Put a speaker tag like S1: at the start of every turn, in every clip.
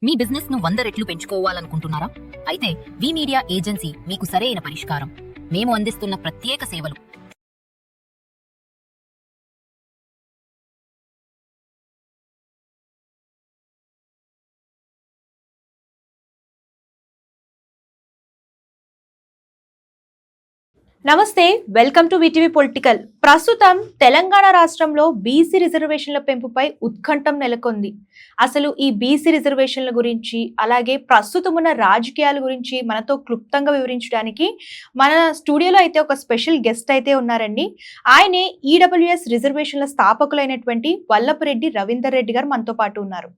S1: మీ business ను 100 రెట్లు పెంచుకోవాలనుకుంటున్నారా? అయితే వి మీడియా ఏజెన్సీ మీకు సరైన పరిష్కారం. మేము అందిస్తున్న ప్రత్యేక సేవలు.
S2: నమస్తే, వెల్కమ్ టు విటివి పొలిటికల్. ప్రస్తుతం తెలంగాణ రాష్ట్రంలో బీసీ రిజర్వేషన్ల పెంపుపై ఉత్కంఠం నెలకొంది. అసలు ఈ బీసీ రిజర్వేషన్ల గురించి, అలాగే ప్రస్తుతం ఉన్న రాజకీయాల గురించి మనతో క్లుప్తంగా వివరించడానికి మన స్టూడియోలో అయితే ఒక స్పెషల్ గెస్ట్ అయితే ఉన్నారండి. ఆయనే ఈడబ్ల్యూఎస్ రిజర్వేషన్ల స్థాపకులైనటువంటి వల్లపురెడ్డి రవీందర్ రెడ్డి గారు మనతో పాటు ఉన్నారు.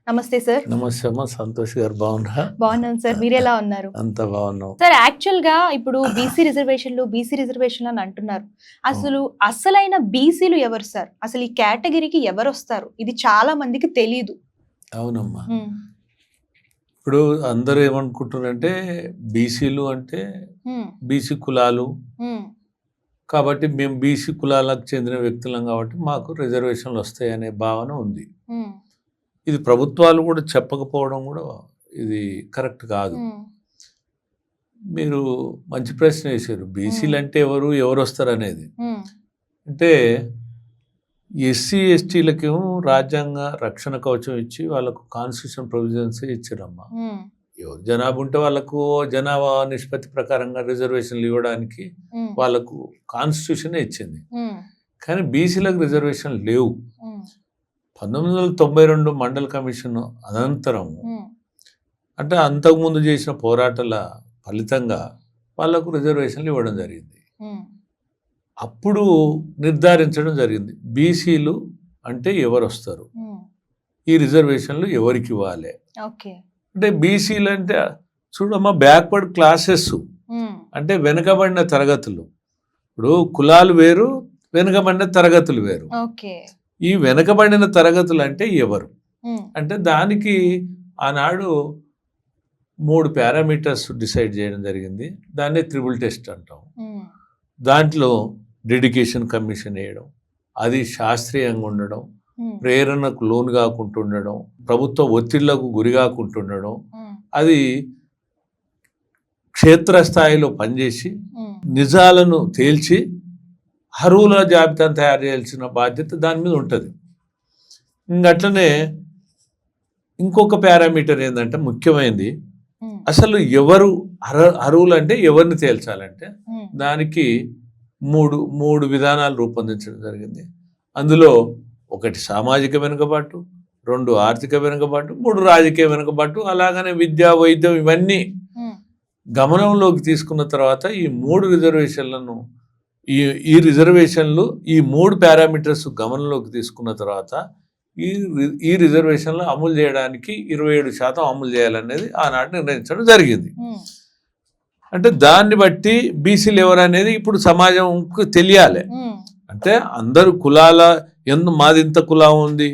S2: నమస్తే సార్.
S3: నమస్తే అమ్మా, సంతోష్ గారు బాగున్నారా?
S2: బాగున్నాను సార్, మీరు ఎలా ఉన్నారు?
S3: అంత బాగున్నాం
S2: సార్. యాక్చువల్ గా ఇప్పుడు బీసీ రిజర్వేషన్లు అని అంటున్నారు. అసలైన బీసీలు ఎవరు సార్? అసలు ఈ కేటగిరీకి ఎవరు వస్తారు? ఇది చాలా మందికి తెలియదు.
S3: అవునమ్మా, ఇప్పుడు అందరూ ఏమనుకుంటున్నారంటే బీసీలు అంటే బీసీ కులాలు కాబట్టి మేము బీసీ కులాలకు చెందిన వ్యక్తులం కాబట్టి మాకు రిజర్వేషన్లు వస్తాయనే భావన ఉంది. ఇది ప్రభుత్వాలు కూడా చెప్పకపోవడం కూడా ఇది కరెక్ట్ కాదు. మీరు మంచి ప్రశ్న వేశారు. బీసీలు అంటే ఎవరు వస్తారు అనేది. అంటే ఎస్సీ ఎస్టీలకేమో రాజ్యాంగ రక్షణ కవచం ఇచ్చి వాళ్ళకు కాన్స్టిట్యూషన్ ప్రొవిజన్స్ ఇచ్చారమ్మా. ఎవరు జనాభా ఉంటే వాళ్ళకు జనాభా నిష్పత్తి ప్రకారంగా రిజర్వేషన్లు ఇవ్వడానికి వాళ్ళకు కాన్స్టిట్యూషన్ ఇచ్చింది. కానీ బీసీలకు రిజర్వేషన్ లేవు. 1992 మండల్ కమిషన్ అనంతరం అంటే అంతకుముందు చేసిన పోరాటాల ఫలితంగా వాళ్ళకు రిజర్వేషన్లు ఇవ్వడం జరిగింది. అప్పుడు నిర్ధారించడం జరిగింది బీసీలు అంటే ఎవరు వస్తారు, ఈ రిజర్వేషన్లు ఎవరికి ఇవ్వాలి. అంటే బీసీలు అంటే చూడమ్మా, బ్యాక్వర్డ్ క్లాసెస్ అంటే వెనుకబడిన తరగతులు. ఇప్పుడు కులాలు వేరు, వెనుకబడిన తరగతులు వేరు. ఈ వెనుకబడిన తరగతులు అంటే ఎవరు అంటే దానికి ఆనాడు 3 పారామీటర్స్ డిసైడ్ చేయడం జరిగింది. దాన్నే త్రిబుల్ టెస్ట్ అంటాం. దాంట్లో డెడికేషన్ కమిషన్ వేయడం, అది శాస్త్రీయంగా ఉండడం, ప్రేరణకు లోను కాకుంటుండడం, ప్రభుత్వ ఒత్తిళ్లకు గురి కాకుంటుండడం, అది క్షేత్రస్థాయిలో పనిచేసి నిజాలను తేల్చి అర్హుల జాబితాను తయారు చేయాల్సిన బాధ్యత దాని మీద ఉంటుంది. ఇంకట్లనే ఇంకొక పారామీటర్ ఏంటంటే ముఖ్యమైనది, అసలు ఎవరు అర్హులు అంటే ఎవరిని తేల్చాలంటే దానికి మూడు విధానాలు రూపొందించడం జరిగింది. అందులో 1 సామాజిక వెనుకబాటు, 2 ఆర్థిక వెనుకబాటు, 3 రాజకీయ వెనుకబాటు, అలాగనే విద్య, వైద్యం ఇవన్నీ గమనంలోకి తీసుకున్న తర్వాత ఈ 3 రిజర్వేషన్లను ఈ రిజర్వేషన్లు ఈ 3 పారామీటర్స్ గమనంలోకి తీసుకున్న తర్వాత ఈ రిజర్వేషన్లు అమలు చేయడానికి 27% అమలు చేయాలనేది ఆనాడు నిర్ణయించడం జరిగింది. అంటే దాన్ని బట్టి బీసీలు ఎవరు అనేది ఇప్పుడు సమాజంకు తెలియాలి. అంటే అందరు కులాల మాది ఇంత కులం ఉంది,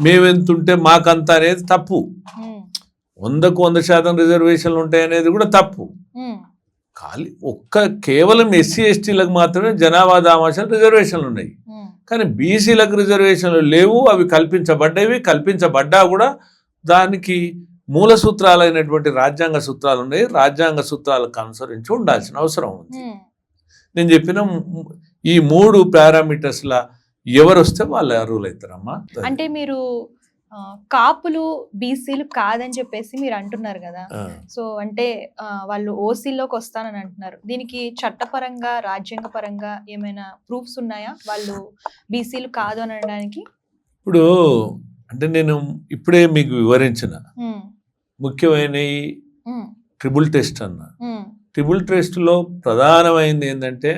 S3: మేమెంతుంటే మాకంత అనేది తప్పు. 100% రిజర్వేషన్లు ఉంటాయనేది కూడా తప్పు. కేవలం ఎస్సీ ఎస్టీలకు మాత్రమే జనాభా దామాషాలు రిజర్వేషన్లు ఉన్నాయి. కానీ బీసీలకు రిజర్వేషన్లు లేవు. అవి కల్పించబడ్డా కూడా దానికి మూల సూత్రాలైనటువంటి రాజ్యాంగ సూత్రాలు ఉన్నాయి. రాజ్యాంగ సూత్రాలకు అనుసరించి ఉండాల్సిన అవసరం ఉంది. నేను చెప్పిన ఈ 3 పారామీటర్స్ల ఎవరు వస్తే వాళ్ళు అర్హులు అవుతారమ్మా.
S2: అంటే మీరు కాపులు బీసీలు కాదని చెప్పేసి మీరు అంటున్నారు కదా. సో అంటే వాళ్ళు ఓసీలోకి వస్తానని అంటున్నారు. దీనికి చట్టపరంగా, రాజ్యాంగ పరంగా ఏమైనా ప్రూఫ్స్ ఉన్నాయా వాళ్ళు బీసీలు కాదు అని అనడానికి?
S3: ఇప్పుడు అంటే నేను ఇప్పుడే మీకు వివరించిన ముఖ్యమైన ట్రిబుల్ టెస్ట్ అన్న. ట్రిబుల్ టెస్ట్లో ప్రధానమైనది ఏంటంటే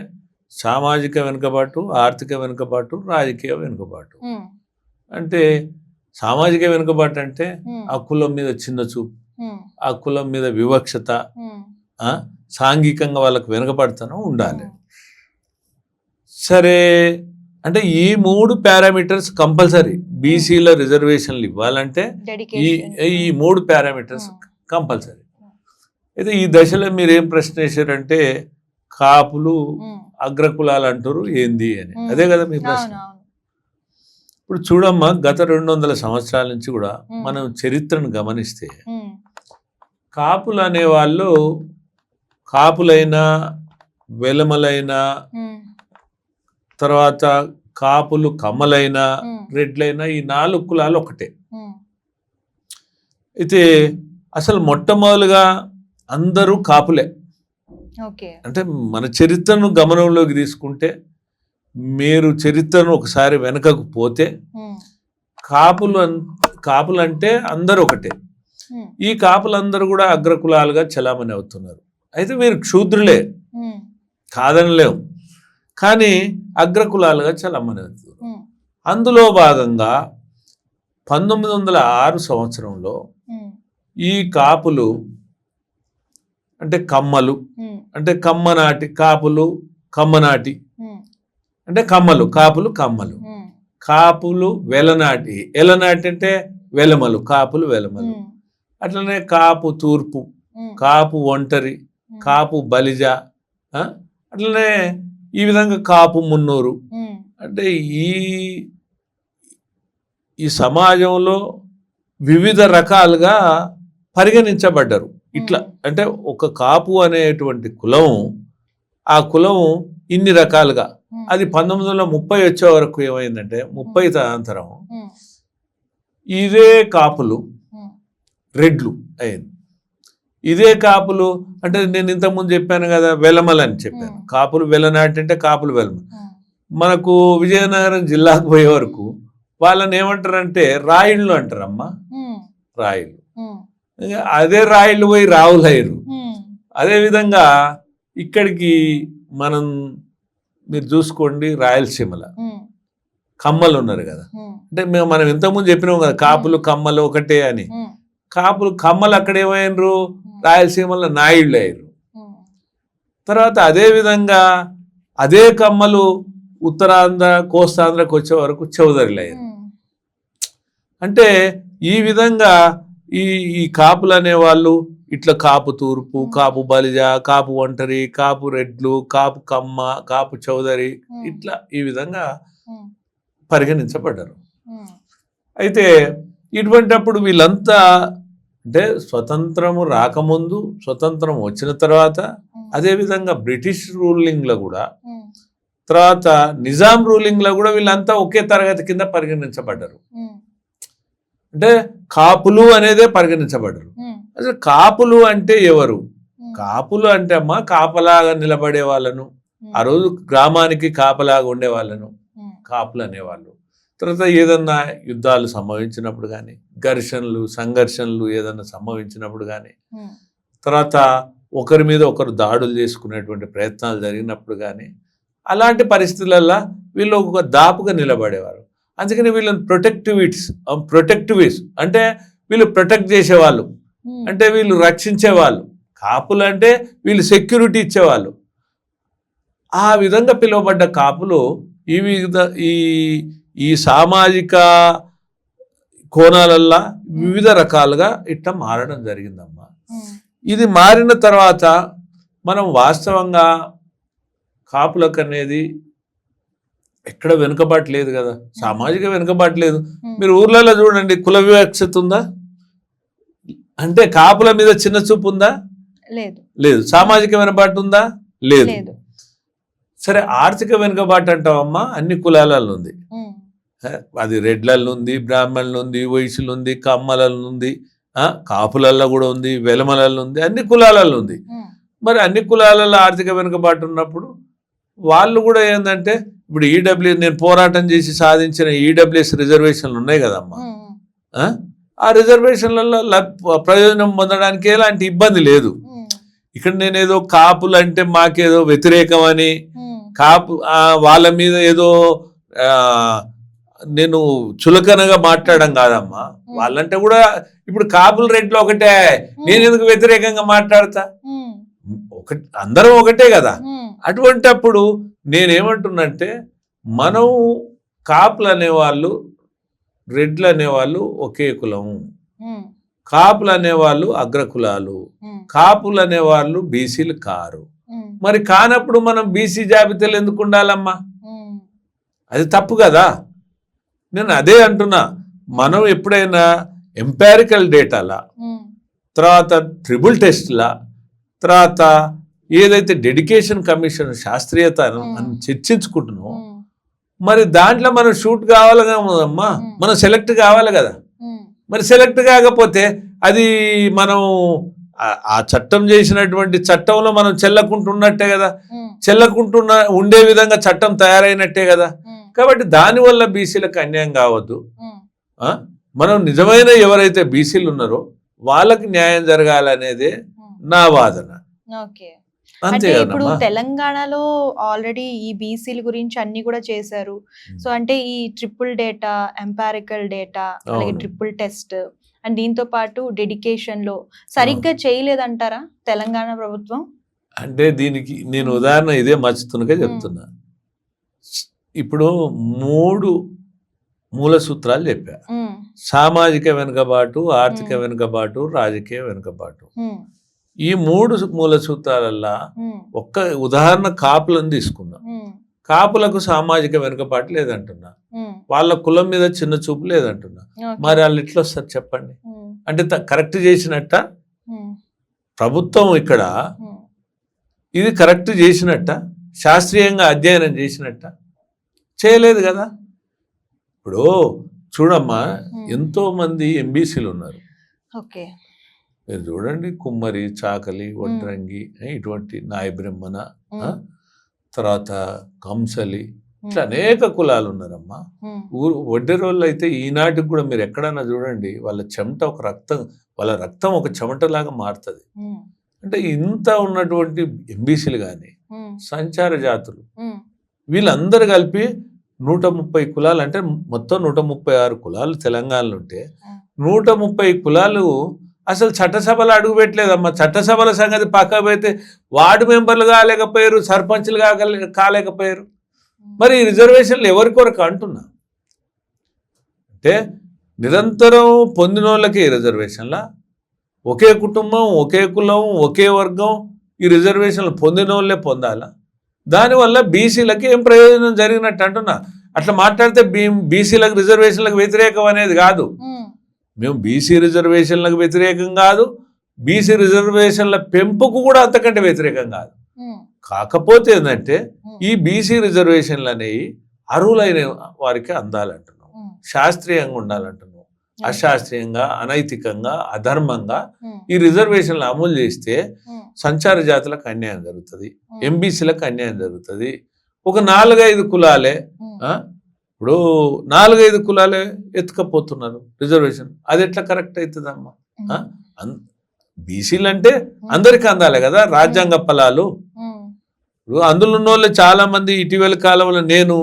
S3: సామాజిక వెనుకబాటు, ఆర్థిక వెనుకబాటు, రాజకీయ వెనుకబాటు. అంటే సామాజిక వెనుకబాటు అంటే ఆ కులం మీద చిన్న చూపు, ఆ కులం మీద వివక్షత, సాంఘికంగా వాళ్ళకు వెనుకబడతనం ఉండాలి. సరే, అంటే ఈ 3 పారామీటర్స్ కంపల్సరీ బీసీల రిజర్వేషన్లు ఇవ్వాలంటే ఈ 3 పారామీటర్స్ కంపల్సరీ. అయితే ఈ దశలో మీరు ఏం ప్రశ్న వేశారంటే కాపులు అగ్రకులాలు అంటారు ఏంది అని, అదే కదా మీ ప్రశ్న. ఇప్పుడు చూడమ్మా, గత 200 సంవత్సరాల నుంచి కూడా మనం చరిత్రను గమనిస్తే కాపులు అనేవాళ్ళు, కాపులైనా వెలమలైనా, తర్వాత కాపులు కమ్మలైనా, రెడ్లైనా, ఈ 4 కులాలు ఒకటే. అయితే అసలు మొట్టమొదలుగా అందరూ కాపులే. అంటే మన చరిత్రను గమనంలోకి తీసుకుంటే, మీరు చరిత్రను ఒకసారి వెనకకు పోతే కాపులు అంటే అందరూ ఒకటే. ఈ కాపులందరూ కూడా అగ్రకులాలుగా చలామణి అవుతున్నారు. అయితే మీరు క్షూద్రులే, కాదనలేము, కానీ అగ్రకులాలుగా చలామణి అవుతున్నారు. అందులో భాగంగా 1906 సంవత్సరంలో ఈ కాపులు అంటే కమ్మలు, అంటే కమ్మనాటి కాపులు, కమ్మనాటి అంటే కమ్మలు, కాపులు కమ్మలు, కాపులు వెలనాటి, ఎలనాటి అంటే వెలమలు, కాపులు వెలమలు. అట్లనే కాపు తూర్పు, కాపు ఒంటరి, కాపు బలిజ, అట్లనే ఈ విధంగా కాపు మున్నూరు. అంటే ఈ సమాజంలో వివిధ రకాలుగా పరిగణించబడ్డారు. ఇట్లా అంటే ఒక కాపు అనేటువంటి కులం, ఆ కులం ఇన్ని రకాలుగా, అది 1930 వచ్చే వరకు ఏమైందంటే 30 తదనంతరం ఇదే కాపులు రెడ్లు అయింది. ఇదే కాపులు అంటే నేను ఇంతకుముందు చెప్పాను కదా, వెలమలు అని చెప్పాను. కాపులు వెలనాటి అంటే కాపులు వెలమ. మనకు విజయనగరం జిల్లాకు పోయే వరకు వాళ్ళని ఏమంటారంటే రాయిళ్ళు అంటారమ్మా, రాయిళ్ళు. అదే రాయిళ్ళు పోయి రావులయ్యారు. అదేవిధంగా ఇక్కడికి మీరు చూసుకోండి, రాయలసీమల కమ్మలు ఉన్నారు కదా. అంటే మనం ఇంతకుముందు చెప్పినాం కదా, కాపులు కమ్మలు ఒకటే అని. కాపులు కమ్మలు అక్కడ ఏమైనరు, రాయలసీమలో నాయుళ్ళు అయ్యారు. తర్వాత అదేవిధంగా అదే కమ్మలు ఉత్తరాంధ్ర కోస్తాంధ్రకు వచ్చే వరకు చౌదరులు అయ్యారు. అంటే ఈ విధంగా ఈ కాపులు అనేవాళ్ళు ఇట్లా కాపు తూర్పు, కాపు బలిజ, కాపు ఒంటరి, కాపు రెడ్లు, కాపు కమ్మ, కాపు చౌదరి, ఇట్లా ఈ విధంగా పరిగణించబడ్డారు. అయితే ఇటువంటిప్పుడు వీళ్ళంతా అంటే స్వతంత్రము రాకముందు, స్వతంత్రం వచ్చిన తర్వాత, అదేవిధంగా బ్రిటిష్ రూలింగ్లో కూడా, తర్వాత నిజాం రూలింగ్లో కూడా వీళ్ళంతా ఒకే తరగతి కింద పరిగణించబడ్డారు. అంటే కాపులు అనేదే పరిగణించబడ్డారు. అసలు కాపులు అంటే ఎవరు? కాపులు అంటే అమ్మా, కాపలాగా నిలబడే వాళ్ళను, ఆ రోజు గ్రామానికి కాపలాగా ఉండే వాళ్ళను కాపులు అనేవాళ్ళు. తర్వాత ఏదన్నా యుద్ధాలు సంభవించినప్పుడు కానీ, ఘర్షణలు సంఘర్షణలు ఏదన్నా సంభవించినప్పుడు కానీ, తర్వాత ఒకరి మీద ఒకరు దాడులు చేసుకునేటువంటి ప్రయత్నాలు జరిగినప్పుడు కానీ, అలాంటి పరిస్థితులల్లో వీళ్ళు ఒక దాపుగా నిలబడేవారు. అందుకని వీళ్ళని ప్రొటెక్టివిస్ట్ అంటే వీళ్ళు ప్రొటెక్ట్ చేసేవాళ్ళు, అంటే వీళ్ళు రక్షించేవాళ్ళు. కాపులు అంటే వీళ్ళు సెక్యూరిటీ ఇచ్చేవాళ్ళు. ఆ విధంగా పిలువబడ్డ కాపులు ఈ సామాజిక కోణాలల్లో వివిధ రకాలుగా ఇట్లా మారడం జరిగిందమ్మా. ఇది మారిన తర్వాత మనం వాస్తవంగా కాపులకు అనేది ఎక్కడ వెనుకబాటు లేదు కదా, సామాజిక వెనుకబాటు లేదు. మీరు ఊర్లలో చూడండి, కుల వివక్షత ఉందా? అంటే కాపుల మీద చిన్న చూపు ఉందా? లేదు. సామాజిక వెనుకబాటు ఉందా? లేదు. సరే, ఆర్థిక వెనుకబాటు అంటావమ్మా, అన్ని కులాలలో ఉంది. అది రెడ్లలో ఉంది, బ్రాహ్మణులు ఉంది, వైశ్యులు ఉంది, కమ్మలలో ఉంది, కాపులలో కూడా ఉంది, వెలమలలో ఉంది, అన్ని కులాలలో ఉంది. మరి అన్ని కులాలలో ఆర్థిక వెనుకబాటు ఉన్నప్పుడు వాళ్ళు కూడా ఏంటంటే, ఇప్పుడు నేను పోరాటం చేసి సాధించిన ఈడబ్ల్యూఎస్ రిజర్వేషన్లు ఉన్నాయి కదమ్మా, ఆ రిజర్వేషన్లలో ప్రయోజనం పొందడానికి ఎలాంటి ఇబ్బంది లేదు. ఇక్కడ నేనేదో కాపులు అంటే మాకేదో వ్యతిరేకం అని, కాపు వాళ్ళ మీద ఏదో నేను చులకనగా మాట్లాడడం కాదమ్మా. వాళ్ళంటే కూడా ఇప్పుడు కాపులు రెడ్లు ఒకటే, నేను ఎందుకు వ్యతిరేకంగా మాట్లాడతా? అందరం ఒకటే కదా. అటువంటప్పుడు నేనేమంటున్నంటే, మనం కాపులు అనేవాళ్ళు, రెడ్లు అనేవాళ్ళు ఒకే కులము, కాపులు అనేవాళ్ళు అగ్రకులాలు, కాపులు అనేవాళ్ళు బీసీలు కారు. మరి కానప్పుడు మనం బీసీ జాబితాలు ఎందుకు ఉండాలమ్మా? అది తప్పు కదా. నేను అదే అంటున్నా, మనం ఎప్పుడైనా ఎంపారికల్ డేటాలా, తర్వాత ట్రిబుల్ టెస్ట్లా, తర్వాత ఏదైతే డెడికేషన్ కమిషన్ శాస్త్రీయత అని చర్చించుకుంటున్నాం, మరి దాంట్లో మనం షూట్ కావాలి కదమ్మా, మనం సెలెక్ట్ కావాలి కదా. మరి సెలెక్ట్ కాకపోతే అది మనం ఆ చట్టం చేసినటువంటి చట్టంలో మనం చెల్లకుంటున్నట్టే కదా, చెల్లకుంటున్న ఉండే విధంగా చట్టం తయారైనట్టే కదా. కాబట్టి దానివల్ల బీసీలకు అన్యాయం కావద్దు. మనం నిజమైన ఎవరైతే బీసీలు ఉన్నారో వాళ్ళకి న్యాయం జరగాలనేదే నా వాదన.
S2: అంటే ఇప్పుడు తెలంగాణలో ఆల్రెడీ ఈ బీసీల గురించి అన్ని కూడా చేశారు. సో అంటే ఈ ట్రిపుల్ డేటా, ఎంపారికల్ డేటా, అలాగే ట్రిపుల్ టెస్ట్ అండ్ దీంతో పాటు డెడికేషన్ లో సరిగ్గా చేయలేదంటారా తెలంగాణ ప్రభుత్వం?
S3: అంటే దీనికి నేను ఉదాహరణ ఇదే మర్చుతున్నగా చెప్తున్నా. ఇప్పుడు 3 మూల సూత్రాలు చెప్పా. సామాజిక వెనుకబాటు, ఆర్థిక వెనుకబాటు, రాజకీయ వెనుకబాటు. ఈ 3 మూల సూత్రాలల్లా ఒక్క ఉదాహరణ కాపులను తీసుకున్నాం. కాపులకు సామాజిక వెనుకబాటు లేదంటున్నా, వాళ్ళ కులం మీద చిన్న చూపు లేదంటున్నా. మరి వాళ్ళు ఎట్లా వస్తారు చెప్పండి? అంటే కరెక్ట్ చేసినట్ట ప్రభుత్వం ఇక్కడ, ఇది కరెక్ట్ చేసినట్ట, శాస్త్రీయంగా అధ్యయనం చేసినట్ట చేయలేదు కదా. ఇప్పుడు చూడమ్మా, ఎంతో మంది ఎంబీసీలు ఉన్నారు. మీరు చూడండి, కుమ్మరి, చాకలి, వడ్రంగి, ఇటువంటి నాయ బ్రహ్మణ, తర్వాత కంసలి, ఇట్లా అనేక కులాలు ఉన్నారమ్మా. వడ్డెరోళ్ళు అయితే ఈనాటికి కూడా మీరు ఎక్కడన్నా చూడండి, వాళ్ళ చెమట ఒక రక్తం, వాళ్ళ రక్తం ఒక చెమటలాగా మారుతుంది. అంటే ఇంత ఉన్నటువంటి ఎంబీసీలు కానీ, సంచార జాతులు, వీళ్ళందరూ కలిపి 130 కులాలు, అంటే మొత్తం 136 కులాలు తెలంగాణలో ఉంటే 130 కులాలు అసలు చట్టసభలు అడుగు పెట్టలేదమ్మా. చట్టసభల సంగతి పక్క పెడితే వార్డు మెంబర్లు కాలేకపోయారు, సర్పంచ్లు కాలేకపోయారు. మరి ఈ రిజర్వేషన్లు ఎవరి కొరకు అంటున్నా అంటే, నిరంతరం పొందిన వాళ్ళకి రిజర్వేషన్లా, ఒకే కుటుంబం, ఒకే కులం, ఒకే వర్గం ఈ రిజర్వేషన్లు పొందిన వాళ్ళే పొందాలా? దానివల్ల బీసీలకి ఏం ప్రయోజనం జరిగినట్టు అంటున్నా. అట్లా మాట్లాడితే బీసీలకు రిజర్వేషన్లకు వ్యతిరేకం అనేది కాదు. మేము బీసీ రిజర్వేషన్లకు వ్యతిరేకం కాదు, బీసీ రిజర్వేషన్ల పెంపుకు కూడా అంతకంటే వ్యతిరేకం కాదు. కాకపోతే ఏంటంటే, ఈ బీసీ రిజర్వేషన్లు అనేవి అర్హులైన వారికి అందాలంటున్నాం, శాస్త్రీయంగా ఉండాలంటున్నాం. అశాస్త్రీయంగా, అనైతికంగా, అధర్మంగా ఈ రిజర్వేషన్లు అమలు చేస్తే సంచార జాతులకు అన్యాయం జరుగుతుంది, ఎంబీసీలకు అన్యాయం జరుగుతుంది. ఒక 4-5 కులాలే, ఇప్పుడు 4-5 కులాలే ఎత్తుకపోతున్నారు రిజర్వేషన్. అది ఎట్లా కరెక్ట్ అవుతుందమ్మా? బీసీలు అంటే అందరికీ అందాలి కదా రాజ్యాంగ ఫలాలు. ఇప్పుడు అందులో ఉన్న వాళ్ళు చాలా మంది ఇటీవల కాలంలో నేను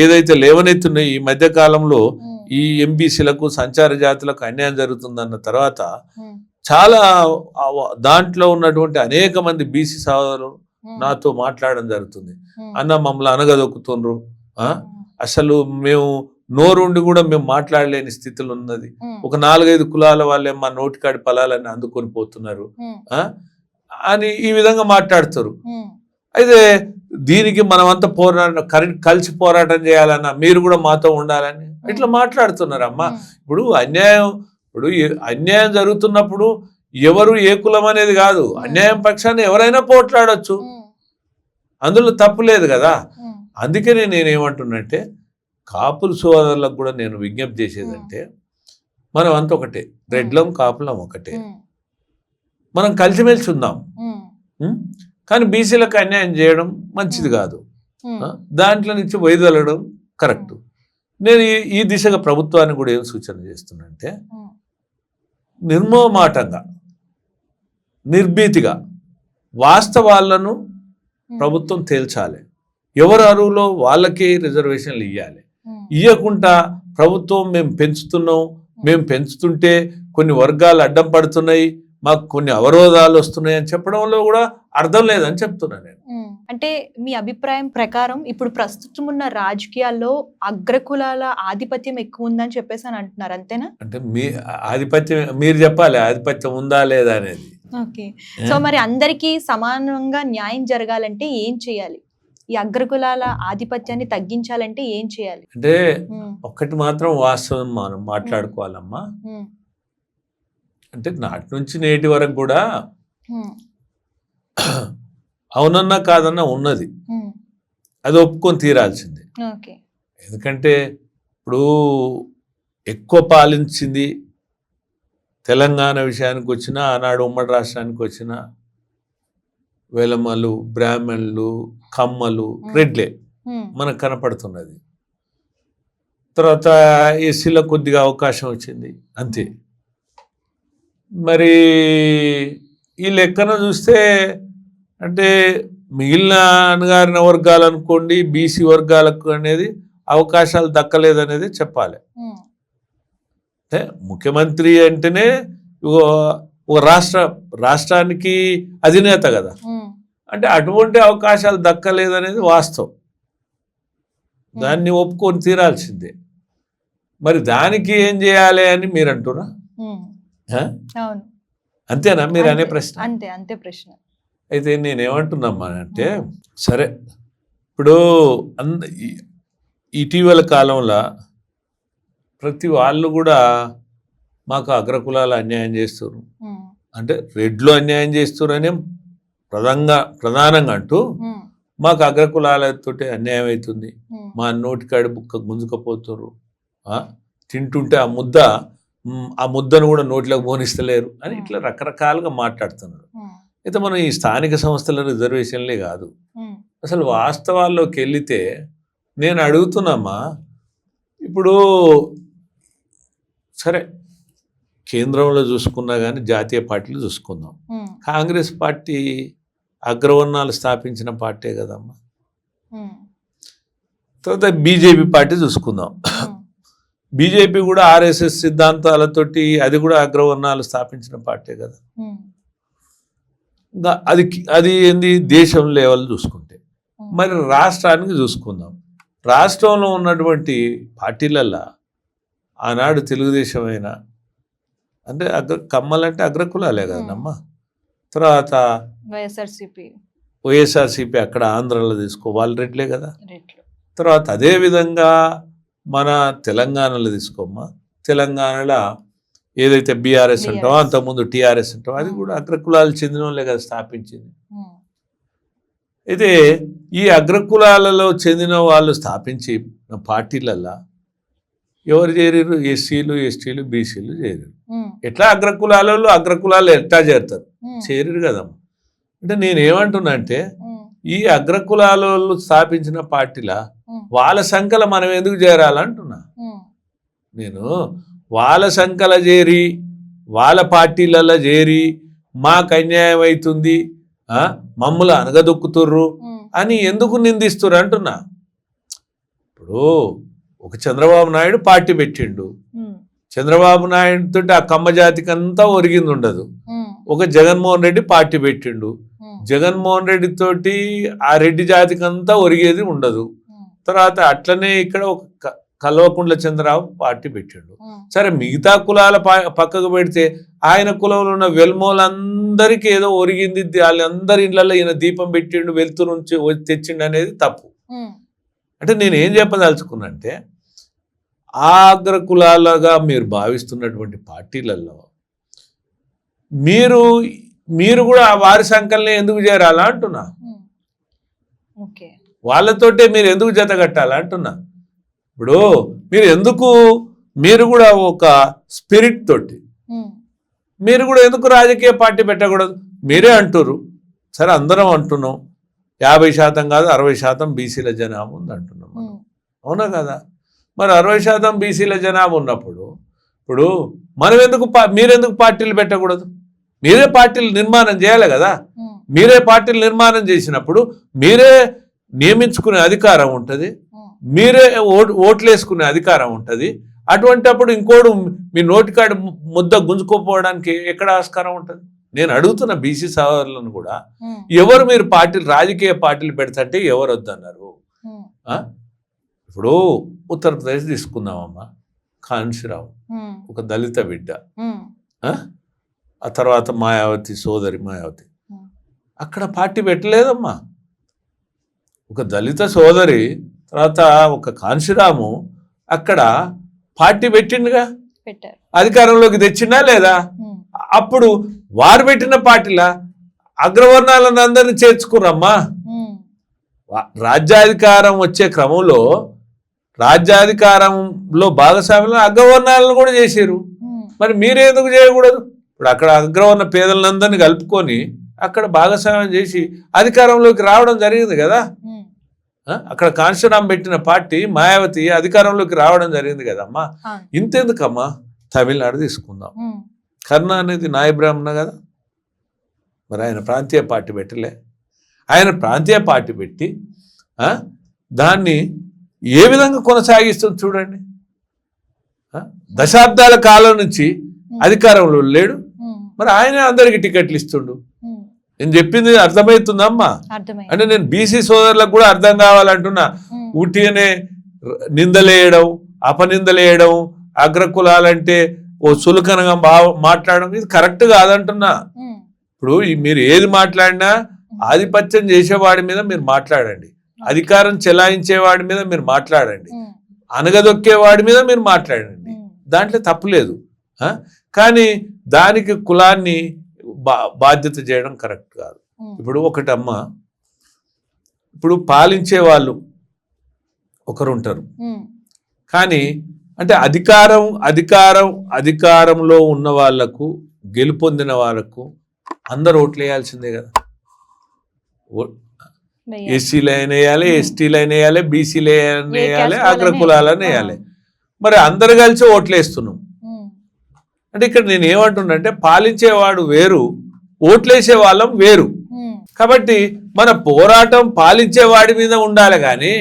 S3: ఏదైతే లేవనెత్తున్నాయి, ఈ మధ్య కాలంలో ఈ ఎంబీసీలకు, సంచార జాతులకు అన్యాయం జరుగుతుందన్న తర్వాత చాలా దాంట్లో ఉన్నటువంటి అనేక మంది బీసీ సహోదరులు నాతో మాట్లాడడం జరుగుతుంది. అన్న మమ్మల్ని అనగదొక్కుతుండ్రు, అసలు మేము నోరుండి కూడా మేము మాట్లాడలేని స్థితిలో ఉన్నది, ఒక 4-5 కులాల వాళ్ళే మా నోటికాడి ఫలాలని అందుకొని పోతున్నారు అని ఈ విధంగా మాట్లాడుతారు. అయితే దీనికి మనమంతా కలిసి పోరాటం చేయాలన్నా, మీరు కూడా మాతో ఉండాలని ఇట్లా మాట్లాడుతున్నారమ్మా. ఇప్పుడు అన్యాయం జరుగుతున్నప్పుడు ఎవరు ఏ కులం అనేది కాదు, అన్యాయం పక్షాన్ని ఎవరైనా పోట్లాడొచ్చు, అందులో తప్పు లేదు కదా. అందుకనే నేనేమంటున్నంటే, కాపుల సోదరులకు కూడా నేను విజ్ఞప్తి చేసేదంటే, మనం అంత ఒకటే, రెడ్లం కాపులం ఒకటే, మనం కలిసిమెలిసి ఉందాం. కానీ బీసీలకు అన్యాయం చేయడం మంచిది కాదు, దాంట్లో నుంచి వైదొలగడం కరెక్ట్. నేను ఈ దిశగా ప్రభుత్వాన్ని కూడా ఏం సూచన చేస్తున్నానంటే, నిర్మోహమాటంగా, నిర్భీతిగా వాస్తవాలను ప్రభుత్వం తేల్చాలి. ఎవరు అరువులో వాళ్ళకే రిజర్వేషన్లు ఇవ్వాలి. ఇవ్వకుండా ప్రభుత్వం మేము పెంచుతున్నాం, మేము పెంచుతుంటే కొన్ని వర్గాలు అడ్డం పడుతున్నాయి, మాకు కొన్ని అవరోధాలు వస్తున్నాయి అని చెప్పడంలో కూడా అర్థం లేదని చెప్తున్నాను నేను.
S2: అంటే మీ అభిప్రాయం ప్రకారం ఇప్పుడు ప్రస్తుతం ఉన్న రాజకీయాల్లో అగ్రకులాల ఆధిపత్యం ఎక్కువ ఉందని చెప్పేసి అని అంటున్నారు, అంతేనా?
S3: అంటే మీ ఆధిపత్యం మీరు చెప్పాలి, ఆధిపత్యం ఉందా లేదా అనేది.
S2: ఓకే, సో మరి అందరికీ సమానంగా న్యాయం జరగాలంటే ఏం చేయాలి? ఈ అగ్రకులాల ఆధిపత్యాన్ని తగ్గించాలంటే ఏం చేయాలి?
S3: అంటే ఒక్కటి మాత్రం వాస్తవం మనం మాట్లాడుకోవాలమ్మా. అంటే నాటి నుంచి నేటి వరకు కూడా అవునన్నా కాదన్నా ఉన్నది, అది ఒప్పుకొని తీరాల్సిందే. ఎందుకంటే ఇప్పుడు ఎక్కువ పాలించింది తెలంగాణ విషయానికి వచ్చినా, ఆనాడు ఉమ్మడి రాష్ట్రానికి వచ్చిన వెలమలు, బ్రాహ్మణులు, కమ్మలు, రెడ్లే మనకు కనపడుతున్నది. తర్వాత ఎస్సీలో కొద్దిగా అవకాశం వచ్చింది అంతే. మరి ఈ లెక్కన చూస్తే అంటే మిగిలిన అణగారిన వర్గాలు అనుకోండి, బీసీ వర్గాలకు అనేది అవకాశాలు దక్కలేదనేది చెప్పాలి. అంటే ముఖ్యమంత్రి అంటేనే ఒక రాష్ట్రానికి అధినేత కదా, అంటే అటువంటి అవకాశాలు దక్కలేదనేది వాస్తవం, దాన్ని ఒప్పుకొని తీరాల్సిందే. మరి దానికి ఏం చేయాలి అని మీరు అంటున్నా? అంతేనా మీరు అనే ప్రశ్న?
S2: అంతే ప్రశ్న.
S3: అయితే నేనేమంటున్నామ్మా అంటే, సరే ఇప్పుడు ఇటీవల కాలంలో ప్రతి వాళ్ళు కూడా మాకు అగ్రకులాలు అన్యాయం చేస్తారు, అంటే రెడ్లు అన్యాయం చేస్తారు అనే ప్రధానంగా అంటూ మాకు అగ్రకులాలతో అన్యాయం అవుతుంది, మా నోటికాడి బుక్క గుంజుకపోతారు, తింటుంటే ఆ ముద్దను కూడా నోట్లోకి పోనిస్తలేరు అని ఇట్లా రకరకాలుగా మాట్లాడుతున్నారు. అయితే మనం ఈ స్థానిక సంస్థల రిజర్వేషన్లే కాదు, అసలు వాస్తవాల్లోకి వెళితే నేను అడుగుతున్నామా, ఇప్పుడు సరే కేంద్రంలో చూసుకున్నా కానీ జాతీయ పార్టీలు చూసుకుందాం, కాంగ్రెస్ పార్టీ అగ్రవర్ణాలు స్థాపించిన పార్టీ కదమ్మా. తర్వాత బీజేపీ పార్టీ చూసుకుందాం, బీజేపీ కూడా ఆర్ఎస్ఎస్ సిద్ధాంతాలతోటి అది కూడా అగ్రవర్ణాలు స్థాపించిన పార్టీ కదా. అది ఏంది దేశం లెవెల్ చూసుకుంటే. మరి రాష్ట్రానికి చూసుకుందాం, రాష్ట్రంలో ఉన్నటువంటి పార్టీలల్లో ఆనాడు తెలుగుదేశం అయినా అంటే కమ్మలంటే అగ్రకులాలే కదమ్మా. తర్వాత వైఎస్ఆర్సీపీ అక్కడ ఆంధ్రలో తీసుకో వాళ్ళు రెడ్లే కదా. తర్వాత అదేవిధంగా మన తెలంగాణలో తీసుకోమ్మా, తెలంగాణలో ఏదైతే బీఆర్ఎస్ అంటామో అంతకుముందు టీఆర్ఎస్ అంటామో అది కూడా అగ్రకులాలు చెందిన వాళ్ళే కదా స్థాపించింది. అయితే ఈ అగ్రకులాలలో చెందిన వాళ్ళు స్థాపించి పార్టీలల్లో ఎవరు చేరారు? ఎస్సీలు, ఎస్టీలు, బీసీలు చేరారు. ఎట్లా అగ్రకులాలు ఎట్లా చేరుతారు? చేరారు కదమ్మా. అంటే నేనేమంటున్నా అంటే ఈ అగ్రకులాలు స్థాపించిన పార్టీల వాళ్ళ సంఖ్యలో మనం ఎందుకు చేరాలంటున్నా నేను. వాళ్ళ సంఖ్యలో చేరి వాళ్ళ పార్టీలలో చేరి మాకు అన్యాయం అవుతుంది, మమ్మల్ని అనగదొక్కుతుర్రు అని ఎందుకు నిందిస్తుర్రు అంటున్నా. ఇప్పుడు ఒక చంద్రబాబు నాయుడు పార్టీ పెట్టిండు, చంద్రబాబు నాయుడు తోటి ఆ కమ్మ జాతికి అంతా ఒరిగింది ఉండదు. ఒక జగన్మోహన్ రెడ్డి పార్టీ పెట్టిండు, జగన్మోహన్ రెడ్డి తోటి ఆ రెడ్డి జాతికి అంతా ఒరిగేది ఉండదు. తర్వాత అట్లనే ఇక్కడ ఒక కల్వకుంట్ల చంద్రరావు పార్టీ పెట్టిండు. సరే మిగతా కులాల పక్కకు పెడితే ఆయన కులంలో ఉన్న వెల్మోలందరికీ ఏదో ఒరిగింది, వాళ్ళందరి ఇళ్లలో ఈయన దీపం పెట్టిండు, వెలుతు నుంచి తెచ్చిండు అనేది తప్పు. అంటే నేనేం చెప్పదలుచుకున్నా అంటే అగ్ర కులాలుగా మీరు భావిస్తున్నటువంటి పార్టీలలో మీరు కూడా వారి సంకల్నే ఎందుకు చేరాలా అంటున్నా. వాళ్ళతోటే మీరు ఎందుకు జత కట్టాలా అంటున్నా. ఇప్పుడు మీరు కూడా ఒక స్పిరిట్ తోటి మీరు కూడా ఎందుకు రాజకీయ పార్టీ పెట్టకూడదు? మీరే అంటున్నారు, సరే అందరం అంటున్నాం 50% కాదు 60% బీసీల జనాభా ఉంది అంటున్నాం మనం, అవునా కదా? మరి 60% బీసీల జనాభా ఉన్నప్పుడు ఇప్పుడు మీరెందుకు పార్టీలు పెట్టకూడదు? మీరే పార్టీలు నిర్మాణం చేయాలి కదా. మీరే పార్టీలు నిర్మాణం చేసినప్పుడు మీరే నియమించుకునే అధికారం ఉంటుంది, మీరే ఓట్లు వేసుకునే అధికారం ఉంటుంది. అటువంటిప్పుడు ఇంకోడు మీ నోటికాడి ముద్ద గుంజుకోపోవడానికి ఎక్కడ ఆస్కారం ఉంటుంది? నేను అడుగుతున్న బీసీ సోదరులను కూడా, ఎవరు మీరు రాజకీయ పార్టీలు పెడతంటే ఎవరు వద్దన్నారు? ఇప్పుడు ఉత్తరప్రదేశ్ తీసుకుందామమ్మా, కాన్సీరావు ఒక దళిత బిడ్డ, ఆ తర్వాత మాయావతి సోదరి మాయావతి, అక్కడ పార్టీ పెట్టలేదమ్మా. ఒక దళిత సోదరి తర్వాత ఒక కాంశీరాము అక్కడ పార్టీ పెట్టిండుగా,
S2: పెట్టారు.
S3: అధికారంలోకి తెచ్చిండా లేదా? అప్పుడు వారు పెట్టిన పార్టీలా అగ్రవర్ణాలను అందరినీ చేర్చుకురమ్మా. రాజ్యాధికారం వచ్చే క్రమంలో రాజ్యాధికారంలో భాగస్వామ్యంలో అగ్రవర్ణాలను కూడా చేశారు. మరి మీరెందుకు చేయకూడదు? ఇప్పుడు అక్కడ అగ్రవర్ణ పేదలందరినీ కలుపుకొని అక్కడ భాగస్వామ్యం చేసి అధికారంలోకి రావడం జరిగింది కదా. అక్కడ కాంశీరాం పెట్టిన పార్టీ మాయావతి అధికారంలోకి రావడం జరిగింది కదమ్మా. ఇంతెందుకమ్మా, తమిళనాడు తీసుకుందాం. కర్ణ అనేది నాయ బ్రాహ్మణ కదా, మరి ఆయన ప్రాంతీయ పార్టీ పెట్టలే. ఆయన ప్రాంతీయ పార్టీ పెట్టి దాన్ని ఏ విధంగా కొనసాగిస్తుంది చూడండి. దశాబ్దాల కాలం నుంచి అధికారంలో లేడు, మరి ఆయనే అందరికి టికెట్లు ఇస్తుండు. నేను చెప్పింది అర్థమవుతుందమ్మా? అంటే నేను బీసీ సోదరులకు కూడా అర్థం కావాలంటున్నా. ఊటిగానే నిందలేయడం, అపనిందలేయడం, అగ్రకులాలంటే ఓ చులకనగా మాట్లాడడం ఇది కరెక్ట్ కాదంటున్నా. ఇప్పుడు మీరు ఏది మాట్లాడినా ఆధిపత్యం చేసేవాడి మీద మీరు మాట్లాడండి, అధికారం చెలాయించేవాడి మీద మీరు మాట్లాడండి, అనగదొక్కేవాడి మీద మీరు మాట్లాడండి, దాంట్లో తప్పులేదు. కానీ దానికి కులాన్ని బాధ్యత చేయడం కరెక్ట్ కాదు. ఇప్పుడు ఒకటమ్మ, ఇప్పుడు పాలించే వాళ్ళు ఒకరు ఉంటారు, కానీ అంటే అధికారంలో ఉన్న వాళ్లకు, గెలుపొందిన వాళ్ళకు అందరు ఓట్లు వేయాల్సిందే కదా. ఎస్సీలైనా వేయాలి, ఎస్టీలైనా వేయాలి, బీసీలైనా వేయాలి, అగ్రకులాలని వేయాలి. మరి అందరు కలిసి ఓట్లు వేస్తున్నాం అంటే ఇక్కడ నేను ఏమంటున్నానంటే పాలించేవాడు వేరు, ఓట్లేసే వాళ్ళం వేరు. కాబట్టి మన పోరాటం పాలించేవాడి మీద ఉండాలి, కానీ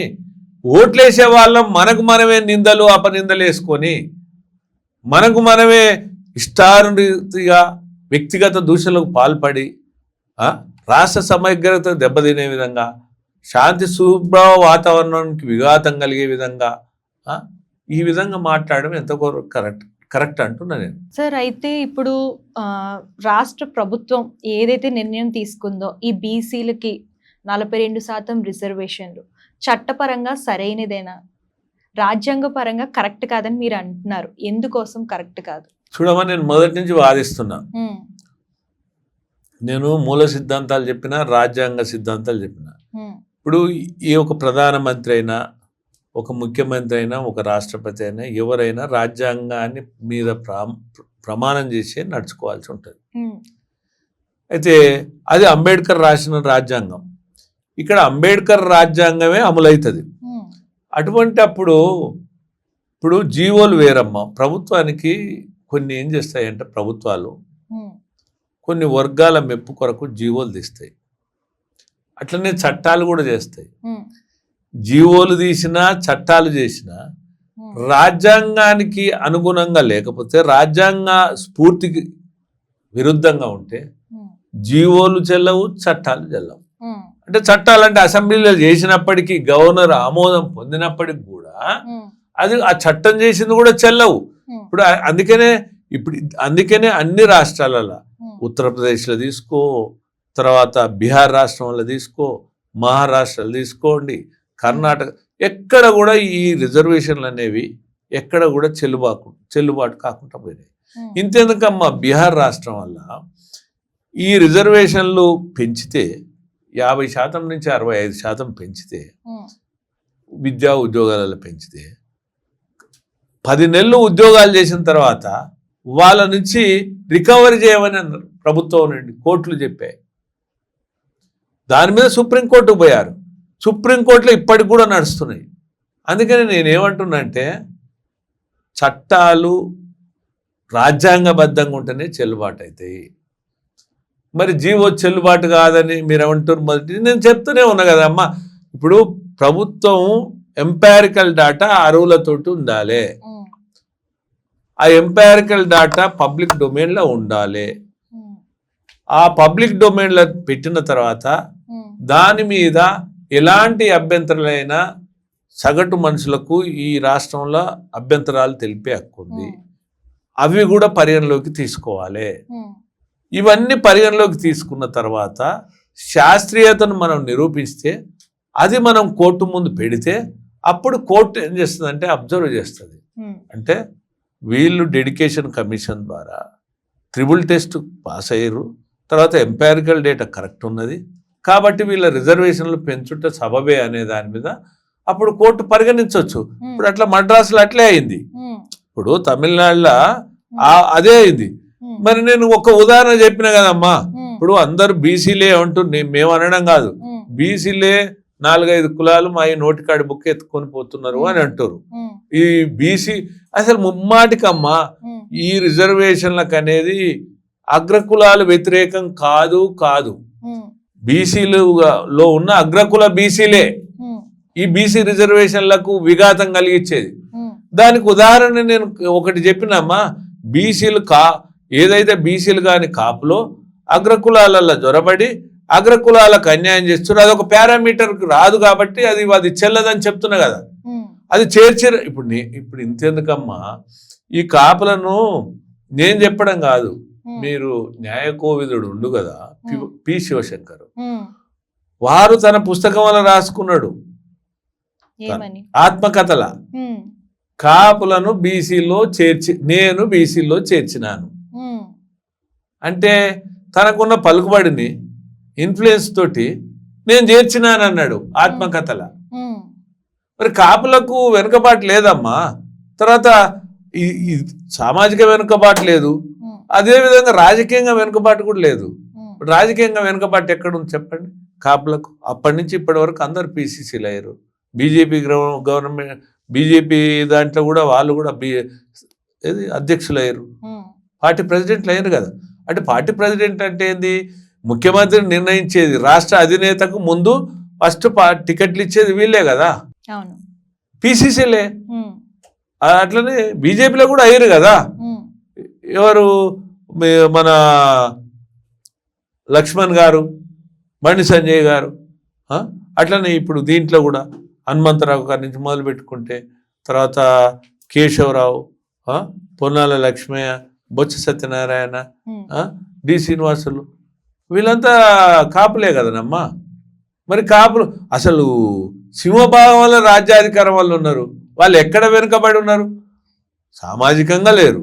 S3: ఓట్లేసే వాళ్ళం మనకు మనమే నిందలు అపనిందలు వేసుకొని మనకు మనమే ఇష్టానురీతిగా వ్యక్తిగత దూషణలకు పాల్పడి రాష్ట్ర సమగ్రత దెబ్బతినే విధంగా, శాంతి సుభ్రవ వాతావరణానికి విఘాతం కలిగే విధంగా ఈ విధంగా మాట్లాడడం ఎంతవరకు కరెక్ట్ అంటున్నా నేను.
S2: సార్, అయితే ఇప్పుడు రాష్ట్ర ప్రభుత్వం ఏదైతే నిర్ణయం తీసుకుందో ఈ బీసీలకి 42% రిజర్వేషన్లు చట్టపరంగా సరైనదేనా, రాజ్యాంగ పరంగా కరెక్ట్ కాదని మీరు అంటున్నారు, ఎందుకోసం కరెక్ట్ కాదు?
S3: చూడమా, నేను మొదటి నుంచి వాదిస్తున్నా. నేను మూల సిద్ధాంతాలు చెప్పిన, రాజ్యాంగ సిద్ధాంతాలు చెప్పిన. ఇప్పుడు ఈ ఒక ప్రధానమంత్రి అయినా, ఒక ముఖ్యమంత్రి అయినా, ఒక రాష్ట్రపతి అయినా, ఎవరైనా రాజ్యాంగాన్ని మీద ప్రమాణం చేసి నడుచుకోవాల్సి ఉంటుంది. అయితే అది అంబేద్కర్ రాసిన రాజ్యాంగం. ఇక్కడ అంబేద్కర్ రాజ్యాంగమే అమలవుతుంది. అటువంటి అప్పుడు ఇప్పుడు జీవోలు వేరమ్మా. ప్రభుత్వానికి కొన్ని ఏం చేస్తాయంటే ప్రభుత్వాలు కొన్ని వర్గాల మెప్పు కొరకు జీవోలు తీస్తాయి, అట్లనే చట్టాలు కూడా చేస్తాయి. జీవోలు తీసినా చట్టాలు చేసినా రాజ్యాంగానికి అనుగుణంగా లేకపోతే, రాజ్యాంగ స్ఫూర్తికి విరుద్ధంగా ఉంటే జీవోలు చెల్లవు, చట్టాలు చెల్లవు. అంటే చట్టాలంటే అసెంబ్లీలో చేసినప్పటికీ, గవర్నర్ ఆమోదం పొందినప్పటికి కూడా అది ఆ చట్టం చేసింది కూడా చెల్లవు. ఇప్పుడు అందుకనే అన్ని రాష్ట్రాలలో, ఉత్తరప్రదేశ్లో తీసుకో, తర్వాత బీహార్ రాష్ట్రంలో తీసుకో, మహారాష్ట్రలో తీసుకోండి, కర్ణాటక, ఎక్కడ కూడా ఈ రిజర్వేషన్లు అనేవి ఎక్కడ కూడా చెల్లుబాటు కాకుండా పోయినాయి. ఇంతెందుకమ్మా, బీహార్ రాష్ట్రం వల్ల ఈ రిజర్వేషన్లు పెంచితే 50% నుంచి 65% పెంచితే, విద్యా ఉద్యోగాలలో పెంచితే 10 నెలలు ఉద్యోగాలు చేసిన తర్వాత వాళ్ళ నుంచి రికవరీ చేయమని అన్నారు ప్రభుత్వం నుండి, కోర్టులు చెప్పాయి. దాని మీద సుప్రీంకోర్టుకు పోయారు, సుప్రీంకోర్టులో ఇప్పటికి కూడా నడుస్తున్నాయి. అందుకని నేనేమంటున్నా అంటే చట్టాలు రాజ్యాంగబద్ధంగా ఉంటేనే చెల్లుబాటు అవుతాయి. మరి జీవో చెల్లుబాటు కాదని మీరు ఏమంటారు? మొదటి నేను చెప్తూనే ఉన్నా కదమ్మా, ఇప్పుడు ప్రభుత్వం ఎంపారికల్ డాటా అరువులతోటి ఉండాలి, ఆ ఎంపారికల్ డాటా పబ్లిక్ డొమైన్లో ఉండాలి. ఆ పబ్లిక్ డొమైన్లో పెట్టిన తర్వాత దాని మీద ఎలాంటి అభ్యంతరాలైనా సగటు మనుషులకు ఈ రాష్ట్రంలో అభ్యంతరాలు తెలిపే హక్కు ఉంది, అవి కూడా పరిగణలోకి తీసుకోవాలి. ఇవన్నీ పరిగణలోకి తీసుకున్న తర్వాత శాస్త్రీయతను మనం నిరూపిస్తే అది మనం కోర్టు ముందు పెడితే అప్పుడు కోర్టు ఏం చేస్తుందంటే అబ్జర్వ్ చేస్తుంది. అంటే వీళ్ళు డెడికేషన్ కమిషన్ ద్వారా ట్రిబుల్ టెస్ట్ పాస్ అయ్యారు, తర్వాత ఎంపారికల్ డేటా కరెక్ట్ ఉన్నది కాబట్టి వీళ్ళ రిజర్వేషన్లు పెంచుట సబబే అనే దాని మీద అప్పుడు కోర్టు పరిగణించవచ్చు. ఇప్పుడు అట్లా మద్రాసులో అట్లే అయింది, ఇప్పుడు తమిళనాడులో అదే అయింది. మరి నేను ఒక ఉదాహరణ చెప్పిన కదమ్మా, ఇప్పుడు అందరు బీసీలే అంటూ మేము అనడం కాదు, బీసీలే 4-5 కులాలు మా ఈ నోటికాడి బుక్ ఎత్తుకొని పోతున్నారు అని అంటారు. ఈ బీసీ అసలు ముమ్మాటికమ్మా ఈ రిజర్వేషన్లకు అనేది అగ్రకులాలు వ్యతిరేకం కాదు కాదు, బీసీలలో ఉన్న అగ్రకుల బీసీలే ఈ బీసీ రిజర్వేషన్లకు విఘాతం కలిగించేది. దానికి ఉదాహరణ నేను ఒకటి చెప్పినమ్మా, బీసీలు ఏదైతే బీసీలు కాని కాపులో అగ్రకులాలలో జొరబడి అగ్రకులాలకు అన్యాయం చేస్తున్నారు, అదొక పారామీటర్కి రాదు కాబట్టి అది చెల్లదని చెప్తున్నా కదా, అది చేర్చారు. ఇప్పుడు ఇంతెందుకమ్మా, ఈ కాపులను నేను చెప్పడం కాదు, మీరు న్యాయకోవిదుడు ఉండు కదా పి శివశంకర్, వారు తన పుస్తకం వల్ల రాసుకున్నాడు ఆత్మకథల, కాపులను బీసీలో నేను బీసీలో చేర్చినాను అంటే తనకున్న పలుకుబడిని ఇన్ఫ్లుయెన్స్ తోటి నేను చేర్చినాను అన్నాడు ఆత్మకథల. మరి కాపులకు వెనుకబాటు లేదమ్మా, తర్వాత ఈ సామాజిక వెనుకబాటు లేదు, అదేవిధంగా రాజకీయంగా వెనుకబాటు కూడా లేదు. రాజకీయంగా వెనుకబాటు ఎక్కడుంది చెప్పండి కాపులకు? అప్పటి నుంచి ఇప్పటి వరకు అందరు పీసీసీలు అయ్యారు, బీజేపీ గవర్నమెంట్ బీజేపీ దాంట్లో కూడా వాళ్ళు కూడా అధ్యక్షులు అయ్యారు, పార్టీ ప్రెసిడెంట్లు అయ్యారు కదా. అంటే పార్టీ ప్రెసిడెంట్ అంటే ఏంది? ముఖ్యమంత్రిని నిర్ణయించేది రాష్ట్ర అధినేతకు ముందు ఫస్ట్ టికెట్లు ఇచ్చేది వీళ్ళే కదా, పీసీసీలే. అట్లనే బీజేపీలో కూడా అయ్యారు కదా, ఎవరు మన లక్ష్మణ్ గారు, బండి సంజయ్ గారు, అట్లనే ఇప్పుడు దీంట్లో కూడా హనుమంతరావు గారి నుంచి మొదలు పెట్టుకుంటే తర్వాత కేశవరావు, పొన్నాల లక్ష్మయ్య, బొత్స సత్యనారాయణ, డి శ్రీనివాసులు, వీళ్ళంతా కాపులే కదనమ్మా. మరి కాపులు అసలు సింహభాగం వల్ల రాజ్యాధికారం వల్ల ఉన్నారు, వాళ్ళు ఎక్కడ వెనుకబడి ఉన్నారు? సామాజికంగా లేరు,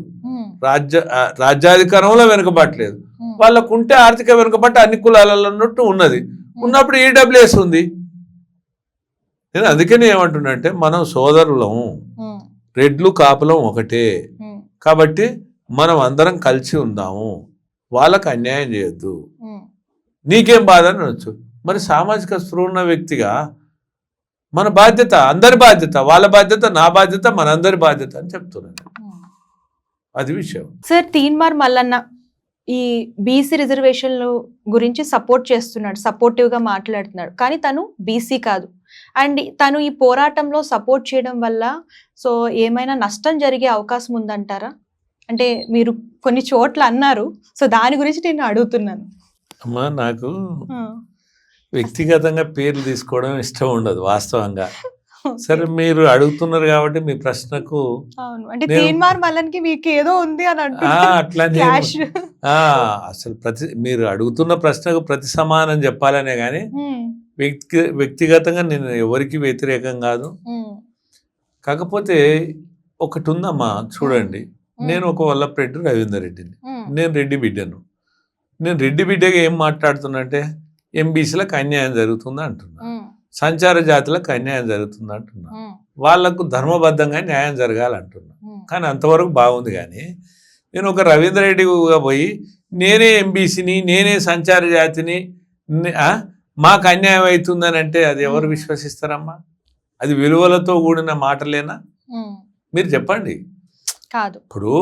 S3: రాజ్యాధికారంలో వెనుకబట్టలేదు, వాళ్ళకుంటే ఆర్థిక వెనుకబట్టి అన్ని కులాలలో ఉన్నట్టు ఉన్నది. ఉన్నప్పుడు ఈడబ్ల్యూఎస్ ఉంది. నేను అందుకనే ఏమంటున్నా అంటే మనం సోదరులం, రెడ్లు కాపులం ఒకటే కాబట్టి మనం అందరం కలిసి ఉందాము, వాళ్ళకు అన్యాయం చేయొద్దు. నీకేం బాధ అని అనొచ్చు. మరి సామాజిక స్పృహ ఉన్న వ్యక్తిగా మన బాధ్యత, అందరి బాధ్యత, వాళ్ళ బాధ్యత, నా బాధ్యత, మనందరి బాధ్యత అని చెప్తున్నాను. అది విషయం.
S2: సార్, తీన్మార్ మల్లన్న ఈ బీసీ రిజర్వేషన్లు గురించి సపోర్ట్ చేస్తున్నాడు, సపోర్టివ్గా మాట్లాడుతున్నాడు, కానీ తను బీసీ కాదు. అండ్ తను ఈ పోరాటంలో సపోర్ట్ చేయడం వల్ల సో ఏమైనా నష్టం జరిగే అవకాశం ఉందంటారా? అంటే మీరు కొన్ని చోట్ల అన్నారు, సో దాని గురించి నేను అడుగుతున్నాను.
S3: అమ్మా, నాకు వ్యక్తిగతంగా పేర్లు తీసుకోవడం ఇష్టం ఉండదు వాస్తవంగా. సరే, మీరు అడుగుతున్నారు కాబట్టి మీ ప్రశ్నకు
S2: అంటే తీన్మార్ మల్లన్కి మీకు ఏదో ఉంది అని
S3: అట్లానే అసలు మీరు అడుగుతున్న ప్రశ్నకు ప్రతి సమానం చెప్పాలనే కానీ వ్యక్తిగతంగా నేను ఎవరికి వ్యతిరేకం కాదు. కాకపోతే ఒకటి ఉందమ్మా, చూడండి, నేను ఒక వల్లభరెడ్డి రవీందర్ రెడ్డిని, నేను రెడ్డి బిడ్డను. నేను రెడ్డి బిడ్డగా ఏం మాట్లాడుతున్నా అంటే ఎంబీసీలకు అన్యాయం జరుగుతుంది అంటున్నా, సంచార జాతులకు అన్యాయం జరుగుతుంది అంటున్నా, వాళ్లకు ధర్మబద్ధంగా న్యాయం జరగాలంటున్నా. కానీ అంతవరకు బాగుంది. కానీ నేను ఒక రవీంద్ర రెడ్డిగా పోయి నేనే ఎంబీసీని, నేనే సంచార జాతిని, మాకు అన్యాయం అవుతుందని అంటే అది ఎవరు విశ్వసిస్తారమ్మా? అది విలువలతో కూడిన మాటలేనా? మీరు చెప్పండి.
S2: కాదు.
S3: ఇప్పుడు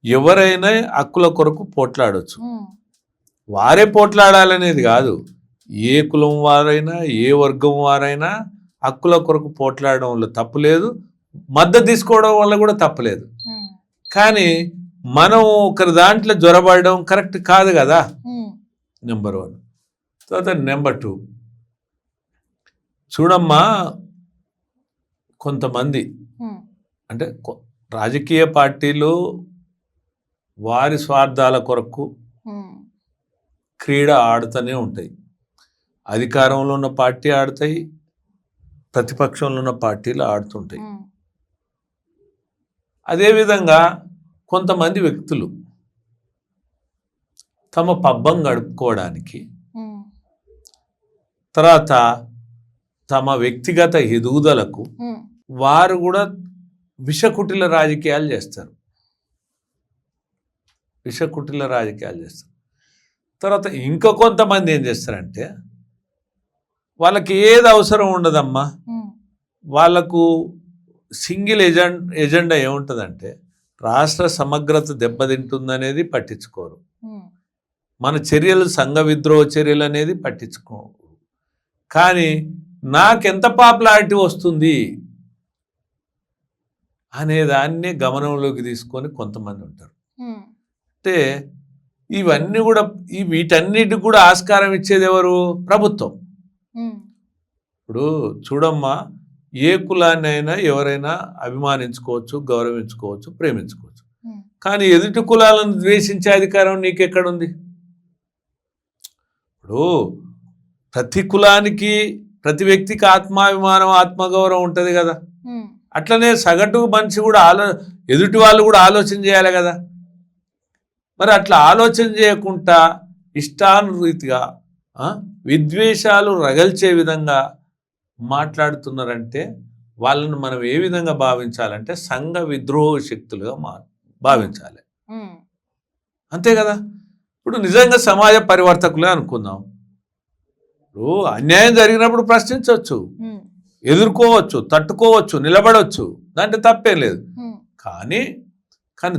S3: ఎవరైనా హక్కుల కొరకు పోట్లాడొచ్చు, వారే పోట్లాడాలనేది కాదు. ఏ కులం వారైనా, ఏ వర్గం వారైనా హక్కుల కొరకు పోట్లాడడం వల్ల తప్పులేదు, మద్దతు తీసుకోవడం వల్ల కూడా తప్పులేదు. కానీ మనం ఒకరి దాంట్లో జ్వరపడడం కరెక్ట్ కాదు కదా, నెంబర్ 1. తర్వాత నెంబర్ 2, చూడమ్మా, కొంతమంది అంటే రాజకీయ పార్టీలు వారి స్వార్థాల కొరకు క్రీడ ఆడుతూనే ఉంటాయి. అధికారంలో ఉన్న పార్టీ ఆడతాయి, ప్రతిపక్షంలో ఉన్న పార్టీలు ఆడుతుంటాయి. అదేవిధంగా కొంతమంది వ్యక్తులు తమ పబ్బం గడుపుకోవడానికి, తర్వాత తమ వ్యక్తిగత ఎదుగుదలకు వారు కూడా విషకుటిల రాజకీయాలు చేస్తారు. తర్వాత ఇంకా కొంతమంది ఏం చేస్తారంటే వాళ్ళకి ఏది అవసరం ఉండదమ్మా, వాళ్ళకు సింగిల్ ఎజెండా ఏముంటుందంటే రాష్ట్ర సమగ్రత దెబ్బతింటుందనేది పట్టించుకోరు. మన చర్యలు సంఘ విద్రోహ చర్యలు అనేది పట్టించుకోరు. కానీ నాకెంత పాపులారిటీ వస్తుంది అనే దాన్ని గమనంలోకి తీసుకొని కొంతమంది ఉంటారు. అంటే ఇవన్నీ కూడా వీటన్నిటికి కూడా ఆస్కారం ఇచ్చేది ఎవరు? ప్రభుత్వం. ఇప్పుడు చూడమ్మా, ఏ కులాన్నైనా ఎవరైనా అభిమానించుకోవచ్చు, గౌరవించుకోవచ్చు, ప్రేమించుకోవచ్చు. కానీ ఎదుటి కులాలను ద్వేషించే అధికారం నీకెక్కడుంది? ఇప్పుడు ప్రతి కులానికి, ప్రతి వ్యక్తికి ఆత్మాభిమానం, ఆత్మగౌరవం ఉంటుంది కదా. అట్లనే సగటు మనిషి కూడా ఎదుటి వాళ్ళు కూడా ఆలోచన చేయాలి కదా. మరి అట్లా ఆలోచన చేయకుండా ఇష్టానురీతిగా విద్వేషాలు రగల్చే విధంగా మాట్లాడుతున్నారంటే వాళ్ళను మనం ఏ విధంగా భావించాలంటే సంఘ విద్రోహ శక్తులుగా భావించాలి. అంతే కదా. ఇప్పుడు నిజంగా సమాజ పరివర్తకులే అనుకుందాం. ఇప్పుడు అన్యాయం జరిగినప్పుడు ప్రశ్నించవచ్చు, ఎదుర్కోవచ్చు, తట్టుకోవచ్చు, నిలబడవచ్చు, దాంట్లో తప్పేం లేదు. కానీ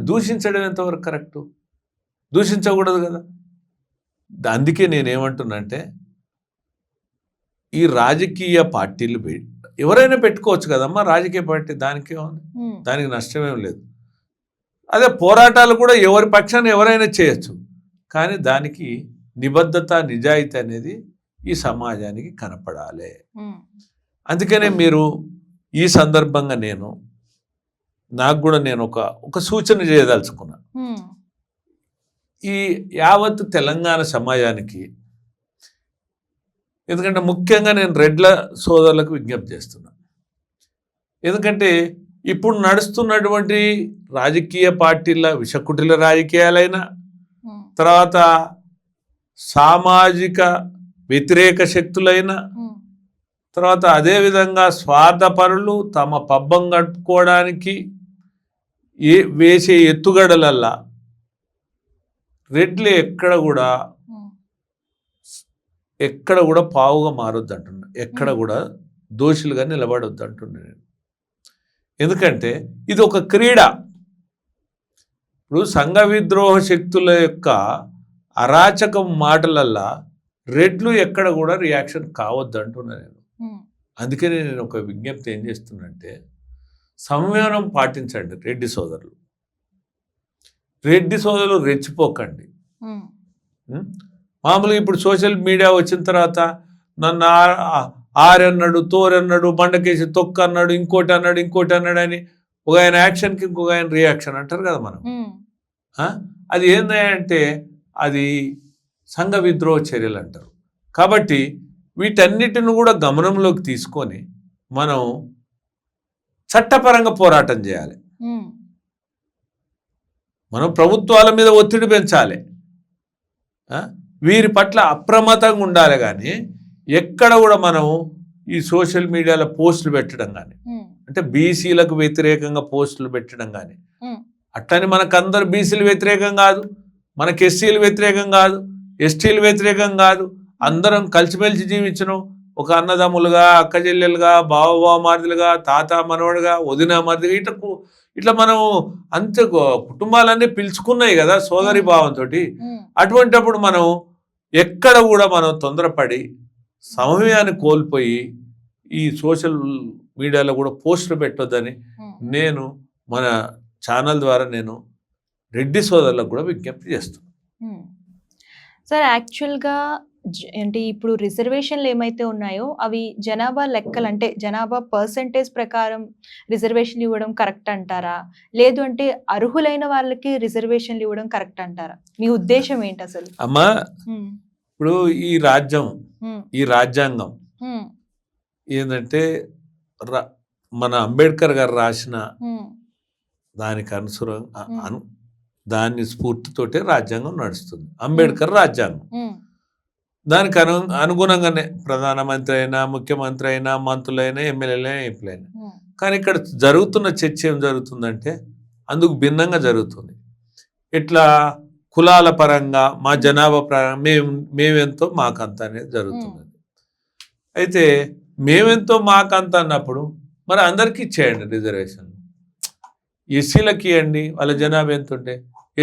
S3: దూషించడం ఎంతవరకు కరెక్టు? దూషించకూడదు కదా. అందుకే నేనేమంటున్నంటే ఈ రాజకీయ పార్టీలు ఎవరైనా పెట్టుకోవచ్చు కదమ్మా, రాజకీయ పార్టీ, దానికి నష్టమేం లేదు. అదే పోరాటాలు కూడా ఎవరి పక్షాన్ని ఎవరైనా చేయొచ్చు. కానీ దానికి నిబద్ధత, నిజాయితీ అనేది ఈ సమాజానికి కనపడాలి. అందుకనే మీరు ఈ సందర్భంగా నాకు కూడా నేను ఒక సూచన చేయదలుచుకున్నా. ఈ యావత్ తెలంగాణ సమాజానికి, ఎందుకంటే ముఖ్యంగా నేను రెడ్ల సోదరులకు విజ్ఞప్తి చేస్తున్నా. ఎందుకంటే ఇప్పుడు నడుస్తున్నటువంటి రాజకీయ పార్టీల విషకుటిల రాజకీయాలైనా, తర్వాత సామాజిక వ్యతిరేక శక్తులైనా, తర్వాత అదేవిధంగా స్వార్థపరులు తమ పబ్బం గడుపుకోవడానికి వేసే ఎత్తుగడలల్లా రెడ్లు ఎక్కడ కూడా పావుగా మారొద్దు అంటున్నా, ఎక్కడ కూడా దోషులుగా నిలబడొద్దు అంటున్నా నేను. ఎందుకంటే ఇది ఒక క్రీడ. ఇప్పుడు సంఘ విద్రోహ శక్తుల యొక్క అరాచక మాటలల్లా రెడ్లు ఎక్కడ కూడా రియాక్షన్ కావద్దు అంటున్నా నేను. అందుకనే నేను ఒక విజ్ఞప్తి ఏం చేస్తున్నంటే సంయమనం పాటించండి రెడ్డి సోదరులు. రెచ్చిపోకండి. మామూలుగా ఇప్పుడు సోషల్ మీడియా వచ్చిన తర్వాత నన్ను ఆరన్నాడు, తోరన్నాడు, బండకేసి తొక్క అన్నాడు, ఇంకోటి అన్నాడు అని ఒక ఆయన యాక్షన్కి ఇంకొక ఆయన రియాక్షన్ అంటారు కదా మనం. అది ఏంటంటే అది సంఘ విద్రోహ చర్యలు అంటారు. కాబట్టి వీటన్నిటిని కూడా గమనంలోకి తీసుకొని మనం చట్టపరంగా పోరాటం చేయాలి. మనం ప్రభుత్వాల మీద ఒత్తిడి పెంచాలి, వీరి పట్ల అప్రమత్తంగా ఉండాలి. కానీ ఎక్కడ కూడా మనం ఈ సోషల్ మీడియాలో పోస్టులు పెట్టడం కానీ, అంటే బీసీలకు వ్యతిరేకంగా పోస్టులు పెట్టడం కానీ, అట్లని మనకందరు బీసీలు వ్యతిరేకం కాదు, మనకి ఎస్సీలు వ్యతిరేకం కాదు, ఎస్టీలు వ్యతిరేకం కాదు, అందరం కలిసిమెలిసి జీవించడం, ఒక అన్నదమ్ములుగా, అక్క చెల్లెలుగా, బావమార్దులుగా, తాత మనవడుగా, వదిన మరిదిగా, ఇట్లా మనం అంతే కుటుంబాలన్నీ పిలుచుకున్నాయి కదా సోదరి భావంతో. అటువంటిప్పుడు మనం ఎక్కడ కూడా మనం తొందరపడి సమయాన్ని కోల్పోయి ఈ సోషల్ మీడియాలో కూడా పోస్టులు పెట్టొద్దని నేను మన ఛానల్ ద్వారా నేను రెడ్డి సోదరులకు కూడా విజ్ఞప్తి చేస్తున్నాను.
S2: సార్, యాక్చువల్గా అంటే ఇప్పుడు రిజర్వేషన్లు ఏమైతే ఉన్నాయో అవి జనాభా లెక్కలు, అంటే జనాభా పర్సంటేజ్ ప్రకారం రిజర్వేషన్లు ఇవ్వడం కరెక్ట్ అంటారా, లేదు అంటే అర్హులైన వాళ్ళకి రిజర్వేషన్లు ఇవ్వడం కరెక్ట్ అంటారా? మీ ఉద్దేశం ఏంటి అసలు?
S3: అమ్మా, ఇప్పుడు ఈ రాజ్యాంగం ఏంటంటే మన అంబేద్కర్ గారు రాసిన దానికి దాని స్ఫూర్తితోటే రాజ్యాంగం నడుస్తుంది. అంబేద్కర్ రాజ్యాంగం. దానికి అనుగుణంగానే ప్రధానమంత్రి అయినా, ముఖ్యమంత్రి అయినా, మంత్రులైనా, ఎమ్మెల్యేలైనా, ఎంపీలైనా. కానీ ఇక్కడ జరుగుతున్న చర్చ ఏం జరుగుతుందంటే అందుకు భిన్నంగా జరుగుతుంది. ఇట్లా కులాల పరంగా, మా జనాభా పరంగా మేమెంతో మాకంత అనేది జరుగుతుంది. అయితే మేమెంతో మాకంత అన్నప్పుడు మరి అందరికీ ఇచ్చేయండి రిజర్వేషన్. ఎస్సీలకి ఇవ్వండి, వాళ్ళ జనాభా ఎంత ఉంటే.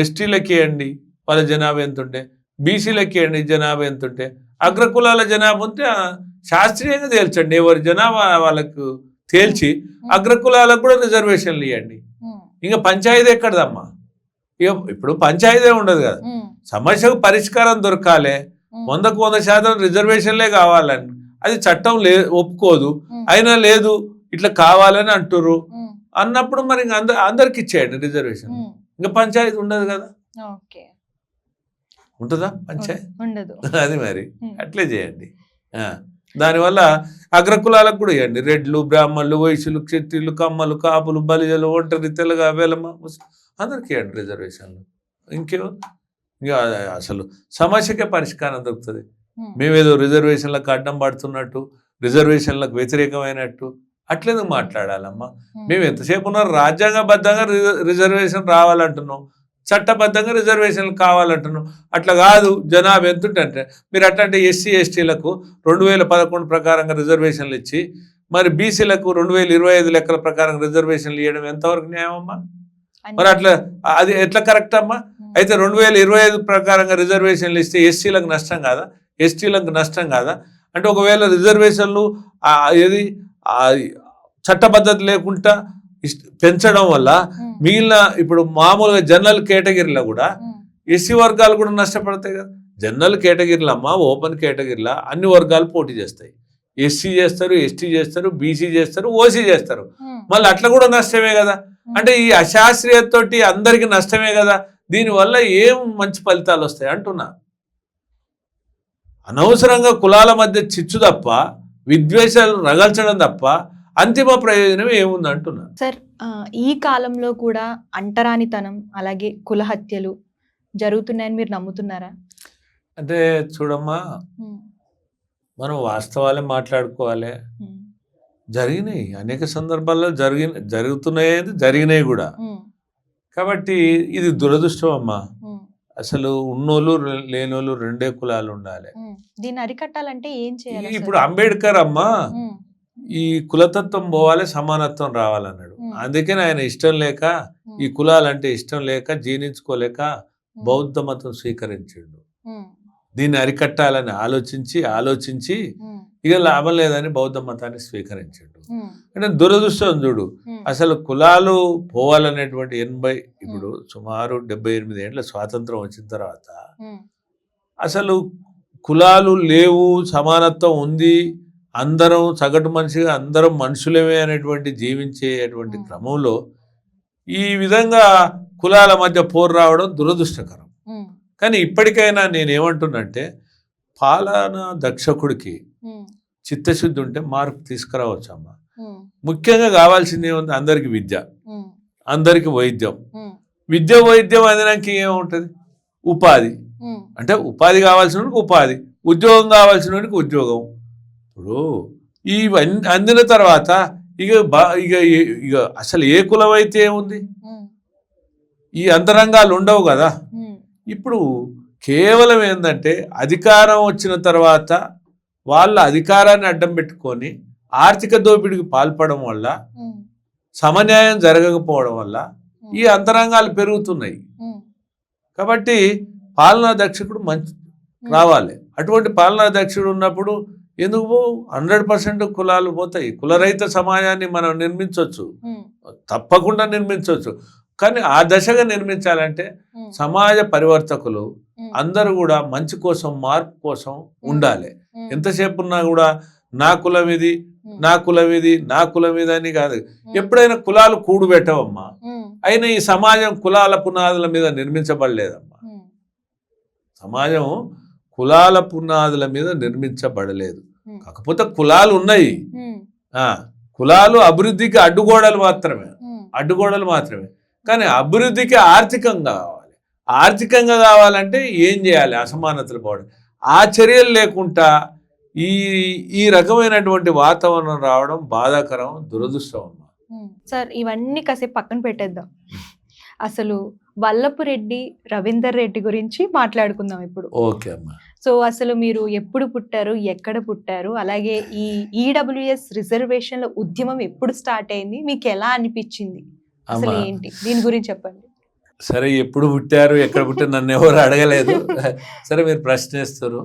S3: ఎస్టీలకి ఇవ్వండి, వాళ్ళ జనాభా ఎంత ఉంటే. బీసీలకి ఇవ్వండి, జనాభా ఎంత ఉంటే. అగ్రకులాల జనాభా ఉంటే శాస్త్రీయంగా తేల్చండి. ఎవరి జనాభా వాళ్ళకు తేల్చి అగ్రకులాలకు కూడా రిజర్వేషన్లు ఇవ్వండి. ఇంకా పంచాయతీ ఎక్కడదమ్మా? ఇక ఇప్పుడు పంచాయతీ ఉండదు కదా. సమస్యకు పరిష్కారం దొరకాలి. 100% రిజర్వేషన్లే కావాలని అది చట్టం ఒప్పుకోదు. అయినా లేదు ఇట్లా కావాలని అంటుర్రు అన్నప్పుడు మరి ఇంకా అందరికి ఇచ్చేయండి రిజర్వేషన్. ఇంకా పంచాయతీ ఉండదు కదా. ఉంటుందా పంచాయతీ? ఉండదు. అది మరి అట్లే చేయండి. దానివల్ల అగ్రకులాలకు కూడా ఇవ్వండి. రెడ్లు, బ్రాహ్మణులు, వైశ్యులు, క్షత్రియులు, కమ్మలు, కాపులు, బలిజలు, ఒంటరి, తెలగ, వేలమ్మ, అందరికి ఇవ్వండి రిజర్వేషన్లు. ఇంకేమో ఇంకా అసలు సమస్యకే పరిష్కారం దొరుకుతుంది. మేమేదో రిజర్వేషన్లకు అడ్డం పడుతున్నట్టు, రిజర్వేషన్లకు వ్యతిరేకమైనట్టు అట్లేందుకు మాట్లాడాలమ్మా? మేము ఎంతసేపు ఉన్నారు రాజ్యాంగబద్ధంగా రిజర్వేషన్ రావాలంటున్నాం, చట్టబద్ధంగా రిజర్వేషన్లు కావాలంటున్నాం. అట్లా కాదు జనాభా ఎంతుంటే మీరు అట్లాంటి ఎస్సీ ఎస్టీలకు 2011 ప్రకారంగా రిజర్వేషన్లు ఇచ్చి మరి బీసీలకు 2025 లెక్కల ప్రకారం రిజర్వేషన్లు ఇవ్వడం ఎంతవరకు న్యాయమమ్మా? మరి అట్లా అది ఎట్లా కరెక్ట్ అమ్మా? అయితే 2025 ప్రకారంగా రిజర్వేషన్లు ఇస్తే ఎస్సీలకు నష్టం కాదా, ఎస్టీలకు నష్టం కాదా? అంటే ఒకవేళ రిజర్వేషన్లు ఏది చట్టబద్ధత లేకుండా పెంచడం వల్ల మిగిలిన ఇప్పుడు మామూలుగా జనరల్ కేటగిరీలో కూడా ఎస్సీ వర్గాలు కూడా నష్టపడతాయి కదా. జనరల్ కేటగిరీలో అమ్మా, ఓపెన్ కేటగిరీలో అన్ని వర్గాలు పోటీ చేస్తాయి. ఎస్సీ చేస్తారు, ఎస్టీ చేస్తారు, బీసీ చేస్తారు, ఓసీ చేస్తారు. మళ్ళీ అట్లా కూడా నష్టమే కదా. అంటే ఈ అశాస్త్రీయతతోటి అందరికీ నష్టమే కదా. దీనివల్ల ఏం మంచి ఫలితాలు వస్తాయి అంటున్నా. అనవసరంగా కులాల మధ్య చిచ్చు తప్ప, విద్వేషాలు రగల్చడం తప్ప అంతిమ ప్రయోజనం ఏముంది అంటున్నా.
S2: సార్, ఈ కాలంలో కూడా అంటరానితనం అలాగే కుల హత్యలు జరుగుతున్నాయని మీరు నమ్ముతున్నారా?
S3: అంటే చూడమ్మా, మనం వాస్తవాలే మాట్లాడుకోవాలి. జరిగినాయి, అనేక సందర్భాల్లో జరిగినాయి కూడా. కాబట్టి ఇది దురదృష్టం అమ్మా. అసలు ఉన్నోళ్ళు లేనోళ్ళు రెండే కులాలు ఉండాలి.
S2: దీన్ని అరికట్టాలంటే ఏం చేయాలి?
S3: ఇప్పుడు అంబేద్కర్ అమ్మా ఈ కులతత్వం పోవాలి, సమానత్వం రావాలన్నాడు. అందుకని ఆయన ఇష్టం లేక, ఈ కులాలంటే ఇష్టం లేక, జీర్ణించుకోలేక బౌద్ధ మతం స్వీకరించాడు. దీన్ని అరికట్టాలని ఆలోచించి ఇక లాభం లేదని బౌద్ధ మతాన్ని స్వీకరించాడు. అంటే దురదృష్టం చూడు. అసలు కులాలు పోవాలనేటువంటి ఇప్పుడు సుమారు 78 ఏళ్ళ స్వాతంత్రం వచ్చిన తర్వాత అసలు కులాలు లేవు, సమానత్వం ఉంది, అందరం సగటు మనిషిగా అందరం మనుషులమే అనేటువంటి జీవించేటువంటి క్రమంలో ఈ విధంగా కులాల మధ్య పోరు రావడం దురదృష్టకరం. కానీ ఇప్పటికైనా నేనేమంటున్నంటే పాలనా దక్షకుడికి చిత్తశుద్ధి ఉంటే మార్పు తీసుకురావచ్చు అమ్మ. ముఖ్యంగా కావాల్సింది ఏముంది? అందరికి విద్య, అందరికి వైద్యం. వైద్యం అందినాక ఏముంటుంది? ఉపాధి. అంటే ఉపాధి కావాల్సిన ఉపాధి, ఉద్యోగం కావాల్సిన ఉద్యోగం. ఇప్పుడు ఇవన్నీ అందిన తర్వాత ఇక అసలు ఏ కులం అయితే ఏముంది? ఈ అంతరంగాలు ఉండవు కదా. ఇప్పుడు కేవలం ఏంటంటే అధికారం వచ్చిన తర్వాత వాళ్ళ అధికారాన్ని అడ్డం పెట్టుకొని ఆర్థిక దోపిడీకి పాల్పడడం వల్ల, సమన్యాయం జరగకపోవడం వల్ల ఈ అంతరంగాలు పెరుగుతున్నాయి. కాబట్టి పాలనా దక్షకుడు రావాలి. అటువంటి పాలనా దక్షుడు ఉన్నప్పుడు ఎందుకు 100% కులాలు పోతాయి. కులరహిత సమాజాన్ని మనం నిర్మించవచ్చు, తప్పకుండా నిర్మించవచ్చు. కానీ ఆ దశగా నిర్మించాలంటే సమాజ పరివర్తకులు అందరూ కూడా మంచి కోసం, మార్పు కోసం ఉండాలి. ఎంతసేపు ఉన్నా కూడా నా కులం ఇది, నా కులం ఇది, నా కులం ఇది అని కాదు. ఎప్పుడైనా కులాలు కూడు పెట్టవమ్మా. అయినా ఈ సమాజం కులాల పునాదుల మీద నిర్మించబడలేదమ్మా. సమాజం కులాల పునాదుల మీద నిర్మించబడలేదు. కాకపోతే కులాలు ఉన్నాయి. కులాలు అభివృద్ధికి అడ్డుగోడలు మాత్రమే. కానీ అభివృద్ధికి ఆర్థికంగా కావాలి. ఆర్థికంగా కావాలంటే ఏం చేయాలి? అసమానతలు పోవడం. ఆ చర్యలు లేకుండా ఈ రకమైనటువంటి వాతావరణం రావడం బాధాకరం, దురదృష్టం అమ్మా.
S2: సార్ ఇవన్నీ కాసేపు పక్కన పెట్టేద్దాం. అసలు వల్లపు రెడ్డి రవీందర్ రెడ్డి గురించి మాట్లాడుకుందాం ఇప్పుడు.
S3: ఓకే అమ్మా.
S2: సో అసలు మీరు ఎప్పుడు పుట్టారు, ఎక్కడ పుట్టారు, అలాగే ఈ ఈడబ్ల్యూఎస్ రిజర్వేషన్ల ఉద్యమం ఎప్పుడు స్టార్ట్ అయింది, మీకు ఎలా అనిపించింది, అసలు ఏంటి దీని గురించి చెప్పండి.
S3: సరే, ఎప్పుడు పుట్టారు, ఎక్కడ పుట్టారు నన్ను ఎవరు అడగలేదు. సరే, మీరు ప్రశ్నిస్తారు.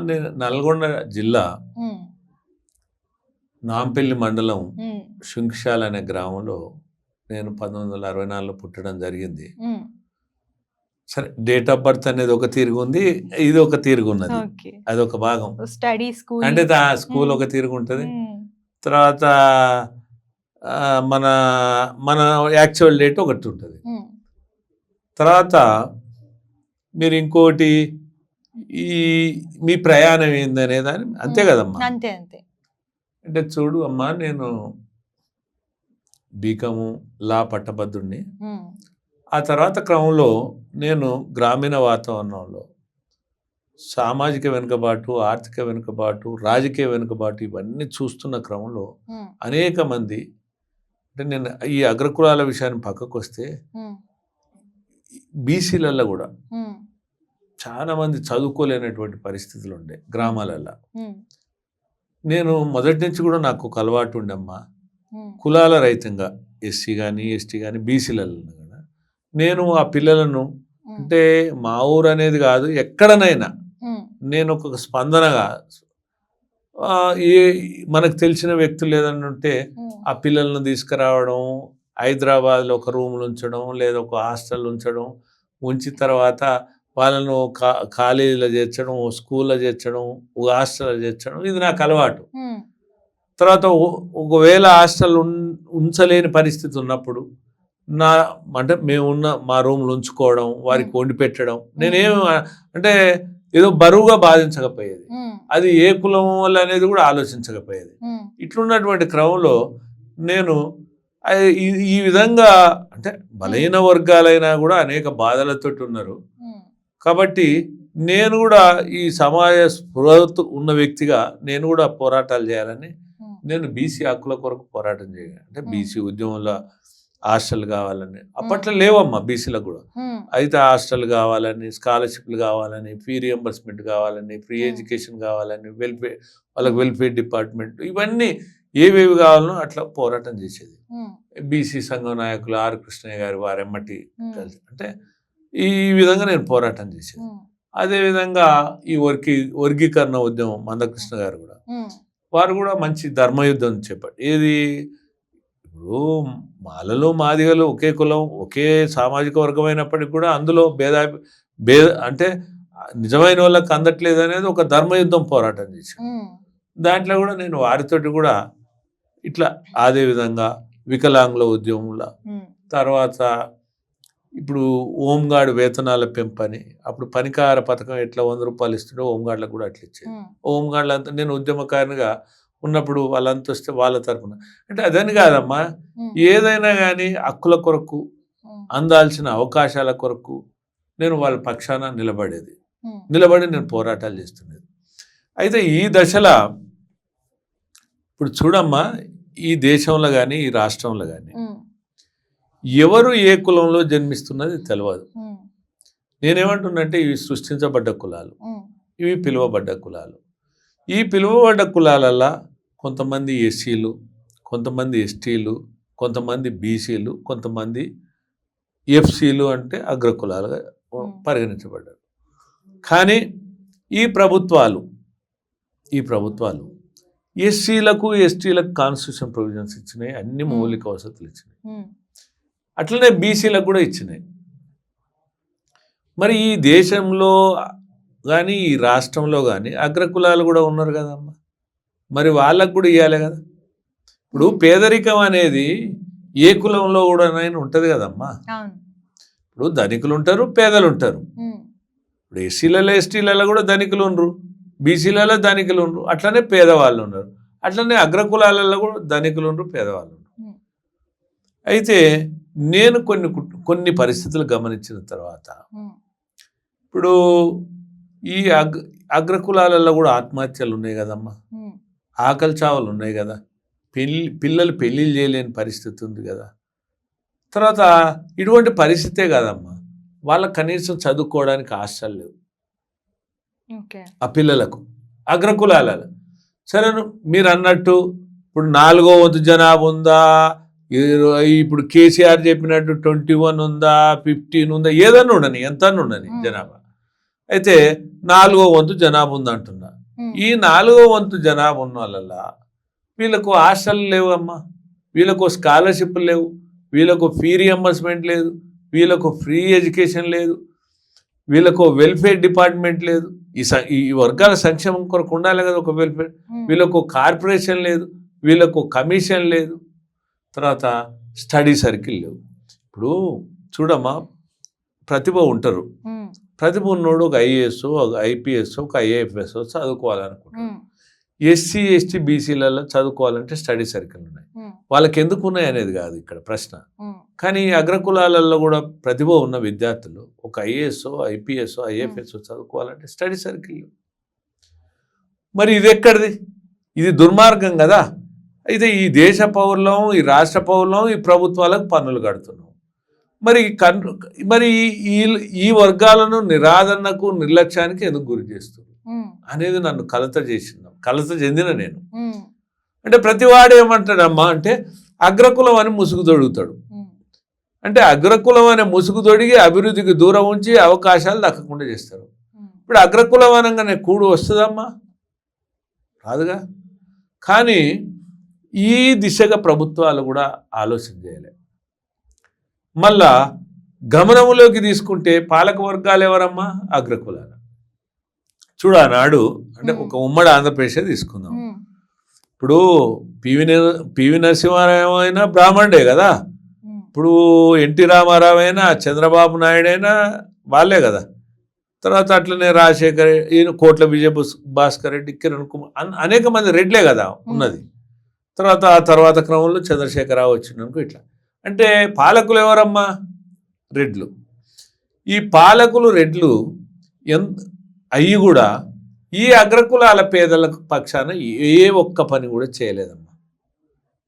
S3: నేను నల్గొండ జిల్లా నాంపల్లి మండలం శుంక్షాల అనే గ్రామంలో నేను 1964లో పుట్టడం జరిగింది. సరే, డేట్ ఆఫ్ బర్త్ అనేది ఒక తీరుగు ఉంది, ఇది ఒక తీరుగు ఉన్నది, అది ఒక భాగం.
S2: స్టడీ స్కూల్
S3: అంటే స్కూల్ ఒక తీరుగు ఉంటుంది. తర్వాత మన మన యాక్చువల్ డేట్ ఒకటి ఉంటుంది. తర్వాత మీరు ఇంకోటి మీ ప్రయాణం ఏందనేదాన్ని, అంతే కదమ్మా.
S2: అంతే అంతే.
S3: అంటే చూడు అమ్మా, నేను బీకాము లా పట్టభద్రుడిని. ఆ తర్వాత క్రమంలో నేను గ్రామీణ వాతావరణంలో సామాజిక వెనుకబాటు, ఆర్థిక వెనుకబాటు, రాజకీయ వెనుకబాటు ఇవన్నీ చూస్తున్న క్రమంలో అనేక మంది, అంటే నేను ఈ అగ్రకులాల విషయాన్ని పక్కకు వస్తే బీసీలలో కూడా చాలా మంది చదువుకోలేనటువంటి పరిస్థితులు ఉండే గ్రామాలలో. నేను మొదటి నుంచి కూడా నాకు ఒక అలవాటు ఉండమ్మా, కులాల రహితంగా ఎస్సీ కానీ ఎస్టీ కానీ బీసీలలో కూడా నేను ఆ పిల్లలను, అంటే మా ఊరు అనేది కాదు, ఎక్కడనైనా నేను ఒక స్పందనగా మనకు తెలిసిన వ్యక్తులు ఏదన్నా ఉంటే ఆ పిల్లలను తీసుకురావడం, హైదరాబాద్లో ఒక రూమ్లు ఉంచడం, లేదా ఒక హాస్టల్ ఉంచడం, ఉంచిన తర్వాత వాళ్ళను కాలేజీలో చేర్చడం, స్కూల్లో చేర్చడం, ఒక హాస్టల్లో చేర్చడం, ఇది నాకు అలవాటు. తర్వాత ఒకవేళ హాస్టల్ ఉంచలేని పరిస్థితి ఉన్నప్పుడు అంటే మేమున్న మా రూమ్లు ఉంచుకోవడం, వారికి వండి పెట్టడం, నేనేం అంటే ఏదో బరువుగా బాధించకపోయేది, అది ఏ కులం వల్ల అనేది కూడా ఆలోచించకపోయేది. ఇట్లున్నటువంటి క్రమంలో నేను ఈ విధంగా, అంటే బలహీన వర్గాలైనా కూడా అనేక బాధలతో ఉన్నారు. కాబట్టి నేను కూడా ఈ సమాజ స్పృహ ఉన్న వ్యక్తిగా నేను కూడా పోరాటాలు చేయాలని నేను బీసీ హక్కుల కొరకు పోరాటం చేయాలి. అంటే బీసీ ఉద్యమంలో హాస్టల్ కావాలని, అప్పట్లో లేవమ్మా బీసీలకు కూడా, అయితే హాస్టల్ కావాలని, స్కాలర్షిప్లు కావాలని, ఫీ రియంబర్స్మెంట్ కావాలని, ఫ్రీ ఎడ్యుకేషన్ కావాలని, వాళ్ళకి వెల్ఫేర్ డిపార్ట్మెంట్, ఇవన్నీ ఏవేవి కావాలనో అట్లా పోరాటం చేసేది. బీసీ సంఘం నాయకులు ఆర్ కృష్ణయ్య గారు వారెమ్మటి కలిసి, అంటే ఈ విధంగా నేను పోరాటం చేసేది. అదేవిధంగా ఈ వర్గీకరణ ఉద్యమం మందకృష్ణ గారు కూడా, వారు కూడా మంచి ధర్మయుద్ధం చెప్పారు. ఏది ఇప్పుడు మాలలో మాదిగలు ఒకే కులం, ఒకే సామాజిక వర్గం అయినప్పటికీ కూడా అందులో అంటే నిజమైన వాళ్ళకి అందట్లేదు అనేది ఒక ధర్మయుద్ధం పోరాటం చేశాను. దాంట్లో కూడా నేను వారితోటి కూడా ఇట్లా అదేవిధంగా వికలాంగుల ఉద్యమంలో, తర్వాత ఇప్పుడు హోంగార్డ్ వేతనాల పెంపని, అప్పుడు పనికార పథకం ఎట్లా 100 రూపాయలు ఇస్తుండో హోంగార్డులకు కూడా అట్లా ఇచ్చేది. హోంగార్డులు అంతా నేను ఉద్యమకారినిగా ఉన్నప్పుడు వాళ్ళంతా వస్తే వాళ్ళ తరఫున, అంటే అదని కాదమ్మా, ఏదైనా కానీ హక్కుల కొరకు, అందాల్సిన అవకాశాల కొరకు నేను వాళ్ళ పక్షాన నిలబడి నేను పోరాటాలు చేస్తున్నది. అయితే ఈ దశలో ఇప్పుడు చూడమ్మా, ఈ దేశంలో కానీ ఈ రాష్ట్రంలో కానీ ఎవరు ఏ కులంలో జన్మిస్తున్నది తెలియదు. నేనేమంటున్నంటే ఇవి సృష్టించబడ్డ కులాలు, ఇవి పిలువబడ్డ కులాలు. ఈ పిలువబడ్డ కులాలల్లో కొంతమంది ఎస్సీలు, కొంతమంది ఎస్టీలు, కొంతమంది బీసీలు, కొంతమంది ఎఫ్సీలు, అంటే అగ్రకులాలుగా పరిగణించబడ్డారు. కానీ ఈ ప్రభుత్వాలు ఎస్సీలకు ఎస్టీలకు కాన్స్టిట్యూషన్ ప్రొవిజన్స్ ఇచ్చినాయి, అన్ని మౌలిక వసతులు ఇచ్చినాయి. అట్లనే బీసీలకు కూడా ఇచ్చినాయి. మరి ఈ దేశంలో కానీ ఈ రాష్ట్రంలో కానీ అగ్రకులాలు కూడా ఉన్నారు కదమ్మా, మరి వాళ్ళకు కూడా ఇవ్వాలి కదా. ఇప్పుడు పేదరికం అనేది ఏ కులంలో కూడా ఉంటుంది కదమ్మా. ఇప్పుడు ధనికులు ఉంటారు, పేదలు ఉంటారు. ఇప్పుడు ఎస్సీలలో ఎస్టీలలో కూడా ధనికులు ఉండరు, బీసీలలో ధనికులు ఉండరు, అట్లనే పేదవాళ్ళు ఉన్నారు. అట్లనే అగ్రకులాలలో కూడా ధనికులు ఉండరు, పేదవాళ్ళు ఉండరు. అయితే నేను కొన్ని పరిస్థితులు గమనించిన తర్వాత ఇప్పుడు ఈ అగ్రకులాలలో కూడా ఆత్మహత్యలు ఉన్నాయి కదమ్మా, ఆకలి చావులు ఉన్నాయి కదా, పిల్లలు పెళ్ళిళ్ళు చేయలేని పరిస్థితి ఉంది కదా. తర్వాత ఇటువంటి పరిస్థితే కాదమ్మా, వాళ్ళకి కనీసం చదువుకోవడానికి హాస్టల్ లేవు ఆ పిల్లలకు అగ్రకులాలలో. సరే మీరు అన్నట్టు ఇప్పుడు 4వ వంతు జనాభా ఉందా, ఇప్పుడు కేసీఆర్ చెప్పినట్టు 21 ఉందా, 15 ఉందా, ఏదన్నా ఉండని, ఎంత ఉండని జనాభా. అయితే 4వ వంతు జనాభా ఉందంటున్నా. ఈ 4వ వంతు జనాభా ఉన్న వాళ్ళ వీళ్ళకు హాస్టల్ లేవు అమ్మా, వీళ్ళకు స్కాలర్షిప్లు లేవు, వీళ్ళకు ఫీ రియంబర్స్మెంట్ లేదు, వీళ్ళకు ఫ్రీ ఎడ్యుకేషన్ లేదు, వీళ్ళకు వెల్ఫేర్ డిపార్ట్మెంట్ లేదు. ఈ వర్గాల సంక్షేమం కొరకు ఉండాలి కదా ఒక వెల్ఫేర్. వీళ్ళకు కార్పొరేషన్ లేదు, వీళ్ళకు కమిషన్ లేదు, తర్వాత స్టడీ సర్కిల్ లేవు. ఇప్పుడు చూడమ్మా, ప్రతిభ ఉంటారు, ప్రతిభ ఉన్నోడు ఒక ఐఏఎస్, ఒక ఐపీఎస్, ఒక ఐఏఎఫ్ఎస్ చదువుకోవాలనుకుంటారు. ఎస్సీ ఎస్టీ బీసీలలో చదువుకోవాలంటే స్టడీ సర్కిల్ ఉన్నాయి, వాళ్ళకి ఎందుకు ఉన్నాయి అనేది కాదు ఇక్కడ ప్రశ్న. కానీ అగ్రకులాలలో కూడా ప్రతిభ ఉన్న విద్యార్థులు ఒక ఐఏఎస్, ఐపీఎస్, ఐఎఫ్ఎస్ చదువుకోవాలంటే స్టడీ సర్కిల్. మరి ఇది ఎక్కడిది? ఇది దుర్మార్గం కదా. అయితే ఈ దేశ పౌరులం, ఈ రాష్ట్ర పౌరులం, ఈ ప్రభుత్వాలకు పన్నులు కడుతున్నాం. మరి ఈ వర్గాలను నిరాదరణకు, నిర్లక్ష్యానికి ఎందుకు గురి చేస్తున్నారు అనేది నన్ను కలత చెందిన నేను. అంటే ప్రతివాడు ఏమంటాడమ్మా అంటే అగ్రకులం అని ముసుగు తొడుగుతాడు. అంటే అగ్రకులం అనే ముసుగు తొడిగి అభివృద్ధికి దూరం ఉంచి అవకాశాలు దక్కకుండా చేస్తారు. ఇప్పుడు అగ్రకులం అనగానే కూడు వస్తుందమ్మా, రాదుగా. కానీ ఈ దిశగా ప్రభుత్వాలు కూడా ఆలోచన చేయాలి. మళ్ళా గమనంలోకి తీసుకుంటే పాలక వర్గాలు ఎవరమ్మా? అగ్రకులాలు. చూడ నాడు అంటే ఒక ఉమ్మడి ఆంధ్రప్రదేశ్ తీసుకుందాం. ఇప్పుడు పివి నరసింహారావు అయినా బ్రాహ్మణుడే కదా, ఇప్పుడు ఎన్టీ రామారావు అయినా, చంద్రబాబు నాయుడు అయినా వాళ్ళే కదా. తర్వాత అట్లనే రాజశేఖర్, ఈయన కోట్ల విజయ భాస్కర్ రెడ్డి, కిరణ్ కుమార్, అనేక మంది రెడ్లే కదా ఉన్నది. తర్వాత క్రమంలో చంద్రశేఖరరావు వచ్చిందనుకో. ఇట్లా అంటే పాలకులు ఎవరమ్మా? రెడ్లు. ఈ పాలకులు రెడ్లు అయ్యి కూడా ఈ అగ్రకులాల పేదల పక్షాన ఏ ఒక్క పని కూడా చేయలేదమ్మా.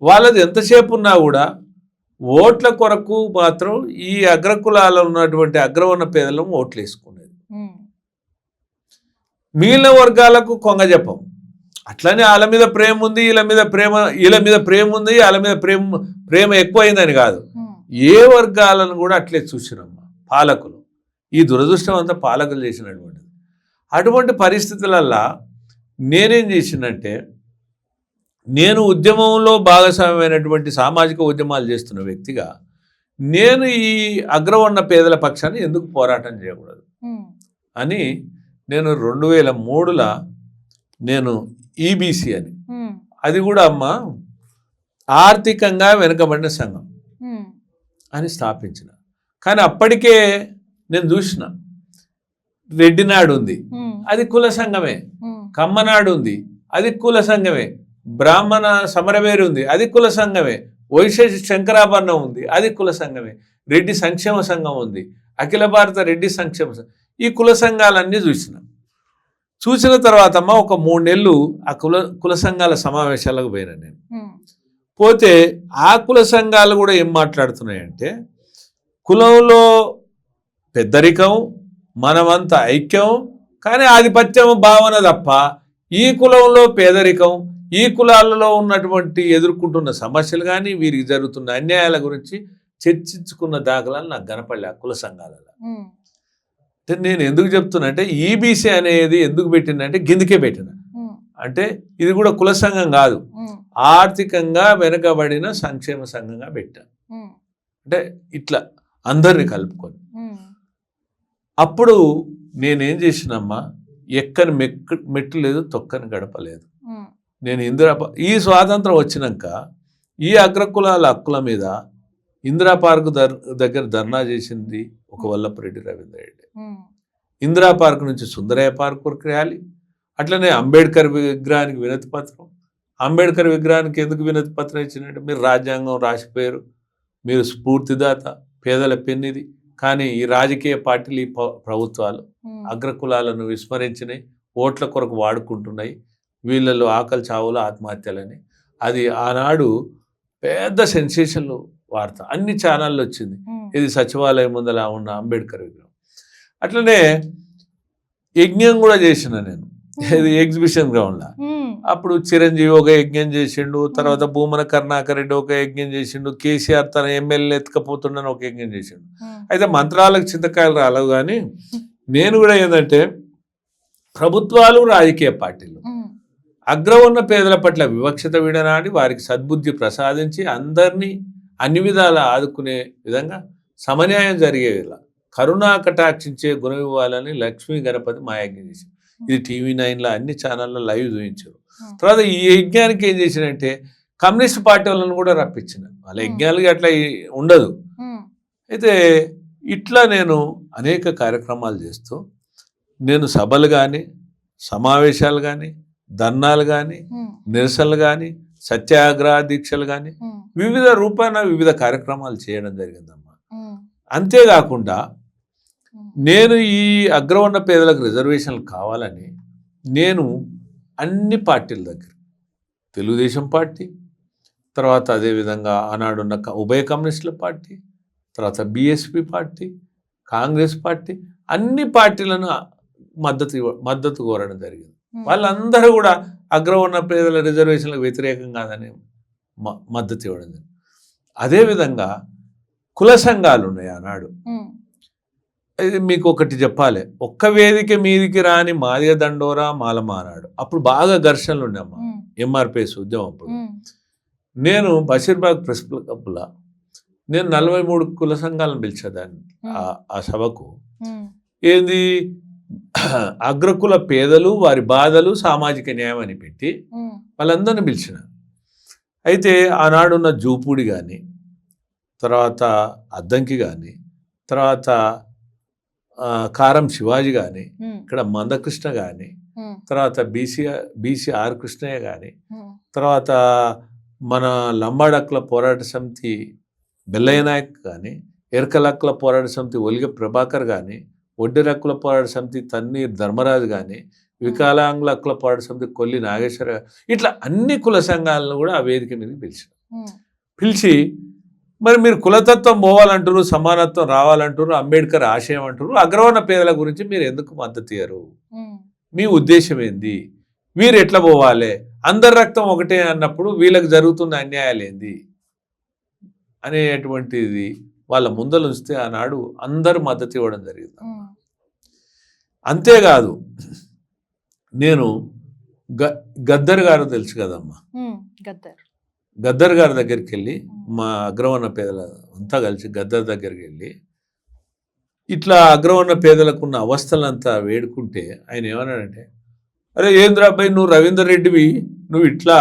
S3: వాళ్ళది ఎంతసేపు ఉన్నా కూడా ఓట్ల కొరకు మాత్రం ఈ అగ్రకులాలు ఉన్నటువంటి అగ్రవర్ణ పేదలను ఓట్లు వేసుకునేది. మిగిలిన వర్గాలకు కొంగజెప్పం. అట్లనే వాళ్ళ మీద ప్రేమ ఉంది, వీళ్ళ మీద ప్రేమ ఉంది, వాళ్ళ మీద ప్రేమ ఎక్కువైందని కాదు. ఏ వర్గాలను కూడా అట్లే చూసినమ్మా పాలకులు. ఈ దురదృష్టం అంతా పాలకులు చేసినటువంటిది. అటువంటి పరిస్థితులల్లా నేనేం చేసినంటే, నేను ఉద్యమంలో భాగస్వామ్యమైనటువంటి సామాజిక ఉద్యమాలు చేస్తున్న వ్యక్తిగా నేను ఈ అగ్రవర్ణ పేదల పక్షాన్ని ఎందుకు పోరాటం చేయకూడదు అని నేను 2003లో నేను ఈబీసీ అని, అది కూడా అమ్మ ఆర్థికంగా వెనుకబడిన సంఘం అని స్థాపించిన. కానీ అప్పటికే నేను చూసిన రెడ్డినాడు ఉంది, అది కుల సంఘమే. కమ్మనాడు ఉంది, అది కుల సంఘమే. బ్రాహ్మణ సమరవేరు ఉంది, అది కుల సంఘమే. వైశ్య శంకరాభరణం ఉంది, అది కుల సంఘమే. రెడ్డి సంక్షేమ సంఘం ఉంది, అఖిల భారత రెడ్డి సంక్షేమ సంఘం. ఈ కుల సంఘాలన్నీ చూసిన తర్వాత అమ్మ ఒక 3 నెలలు ఆ కుల సంఘాల సమావేశాలకు పోయినా నేను. పోతే ఆ కుల సంఘాలు కూడా ఏం మాట్లాడుతున్నాయంటే, కులంలో పెద్దరికం, మనమంతా ఐక్యం, కానీ ఆధిపత్యం భావన తప్ప ఈ కులంలో పేదరికం, ఈ కులాలలో ఉన్నటువంటి ఎదుర్కొంటున్న సమస్యలు కానీ వీరికి జరుగుతున్న అన్యాయాల గురించి చర్చించుకున్న దాఖలాలు నాకు కనపడలే ఆ కుల సంఘాలలో. నేను ఎందుకు చెప్తున్నా అంటే, ఈబీసీ అనేది ఎందుకు పెట్టినంటే గిందుకే పెట్టిన. అంటే ఇది కూడా కుల సంఘం కాదు, ఆర్థికంగా వెనుకబడిన సంక్షేమ సంఘంగా పెట్టాను. అంటే ఇట్లా అందరినీ కలుపుకొని. అప్పుడు నేనేం చేసినమ్మా, ఎక్కని మెట్టు లేదు, తొక్కని గడప లేదు. నేను ఈ స్వాతంత్రం వచ్చినాక ఈ అగ్రకులాల హక్కుల మీద ఇందిరా పార్క్ దగ్గర ధర్నా చేసింది ఒక వల్లభరెడ్డి రవీంద్ర రెడ్డి. ఇందిరా పార్క్ నుంచి సుందరయ్య పార్క్ వరకు ర్యాలీ, అట్లనే అంబేద్కర్ విగ్రహానికి వినతి పత్రం, అంబేద్కర్ విగ్రహానికి ఎందుకు వినతి పత్రం ఇచ్చినట్టు? మీరు రాజ్యాంగం రాసిపోయారు, మీరు స్ఫూర్తిదాత, పేదల పెన్నిది. కానీ ఈ రాజకీయ పార్టీలు, ఈ ప్రభుత్వాలు అగ్రకులాలను విస్మరించినాయి, ఓట్ల కొరకు వాడుకుంటున్నాయి. వీళ్ళలో ఆకలి చావులు ఆత్మహత్యలని. అది ఆనాడు పెద్ద సెన్సేషన్ వార్త, అన్ని ఛానళ్ళు వచ్చింది. ఇది సచివాలయం ముందల ఉన్న అంబేద్కర్ విగ్రహం. అట్లనే యజ్ఞం కూడా చేసిన నేను, ఇది ఎగ్జిబిషన్ గ్రౌండ్లో. అప్పుడు చిరంజీవి ఒక యజ్ఞం చేసిండు, తర్వాత భూమన కరుణాకర్ రెడ్డి ఒక యజ్ఞం చేసిండు, కేసీఆర్ తన ఎమ్మెల్యే ఎత్తుకపోతుండని ఒక యజ్ఞం చేసిండు. అయితే మంత్రాలకు చింతకాయలు రాలేవు. కానీ నేను కూడా ఏంటంటే, ప్రభుత్వాలు రాజకీయ పార్టీలు అగ్రవర్ణ పేదల పట్ల వివక్షత విడనాడి వారికి సద్బుద్ధి ప్రసాదించి అందరినీ అన్ని విధాలా ఆదుకునే విధంగా సమన్యాయం జరిగేలా కరుణా కటాక్షించే గుణం ఇవ్వాలని లక్ష్మీ గణపతి మాయజ్ఞం చేశారు. ఇది TV9లో అన్ని ఛానళ్ళలో లైవ్ చూపించారు. తర్వాత ఈ యజ్ఞానికి ఏం చేసినంటే కమ్యూనిస్ట్ పార్టీ వాళ్ళని కూడా రప్పించిన. వాళ్ళ యజ్ఞాలకి అట్లా ఉండదు. అయితే ఇట్లా నేను అనేక కార్యక్రమాలు చేస్తూ, నేను సభలు కానీ, సమావేశాలు కానీ, ధర్నాలు కానీ, నిరసనలు కానీ, సత్యాగ్రహ దీక్షలు కానీ, వివిధ రూపాన వివిధ కార్యక్రమాలు చేయడం జరిగిందమ్మా. అంతేకాకుండా నేను ఈ అగ్రవర్ణ పేదలకు రిజర్వేషన్లు కావాలని నేను అన్ని పార్టీల దగ్గర, తెలుగుదేశం పార్టీ, తర్వాత అదేవిధంగా ఆనాడున్న ఉభయ కమ్యూనిస్టుల పార్టీ, తర్వాత BSP పార్టీ, కాంగ్రెస్ పార్టీ, అన్ని పార్టీలను మద్దతు కోరడం జరిగింది. వాళ్ళందరూ కూడా అగ్రవర్ణ పేదల రిజర్వేషన్లకు వ్యతిరేకం కాదని మద్దతు ఇవ్వడం జరిగింది. అదేవిధంగా కుల సంఘాలు ఉన్నాయి ఆనాడు. ఇది మీకు ఒకటి చెప్పాలి, ఒక్క వేదిక మీదికి రాని మాదిగ దండోరా మాలమానాడు. అప్పుడు బాగా ఘర్షణలు ఉండేమ్మా, MRPS ఉద్యమం. అప్పుడు నేను బషీర్బాగ్ ప్రెస్ క్లబ్లో నేను 43 కుల సంఘాలను పిలిచేదాన్ని ఆ సభకు. ఏంది, అగ్రకుల పేదలు, వారి బాధలు, సామాజిక న్యాయం అని పెట్టి వాళ్ళందరినీ పిలిచిన. అయితే ఆనాడున్న జూపూడి కానీ, తర్వాత అద్దంకి కానీ, తర్వాత కారం శివాజీ కానీ, ఇక్కడ మందకృష్ణ కానీ, తర్వాత BCR కృష్ణయ్య కానీ, తర్వాత మన లంబాడక్కుల పోరాట సమితి బెల్లయ్య నాయక్ కానీ, ఎరకలక్కుల పోరాట సమితి ఒలిగ ప్రభాకర్ కానీ, ఒడ్డెరక్కుల పోరాట సమితి తన్నీర్ ధర్మరాజు కానీ, వికలాంగుల హక్కుల పోరాట సమితి కొల్లి నాగేశ్వర, ఇట్లా అన్ని కుల సంఘాలను కూడా ఆ వేదిక మీద పిలిచి మరి మీరు కులతత్వం పోవాలంటారు, సమానత్వం రావాలంటారు, అంబేద్కర్ ఆశయం అంటారు, అగ్రవర్ణ పేదల గురించి మీరు ఎందుకు మద్దతు ఇయ్యరు, మీ ఉద్దేశం ఏంది, వీరు ఎట్లా పోవాలి, అందరి రక్తం ఒకటే అన్నప్పుడు వీళ్ళకి జరుగుతున్న అన్యాయాలు ఏంది అనేటువంటిది వాళ్ళ ముందలు ఉంచితే ఆనాడు అందరూ మద్దతు ఇవ్వడం జరిగింది. అంతేకాదు, నేను గద్దర్ గారు తెలుసు కదమ్మా, గద్దర్ గారి దగ్గరికి వెళ్ళి, మా అగ్రవర్ణ పేదల అంతా కలిసి గద్దర్ దగ్గరికి వెళ్ళి ఇట్లా అగ్రవర్ణ పేదలకున్న అవస్థలంతా వేడుకుంటే ఆయన ఏమన్నాడంటే, అరే ఏంద్రా అబ్బాయి, నువ్వు రవీందర్ రెడ్డివి, నువ్వు ఇట్లా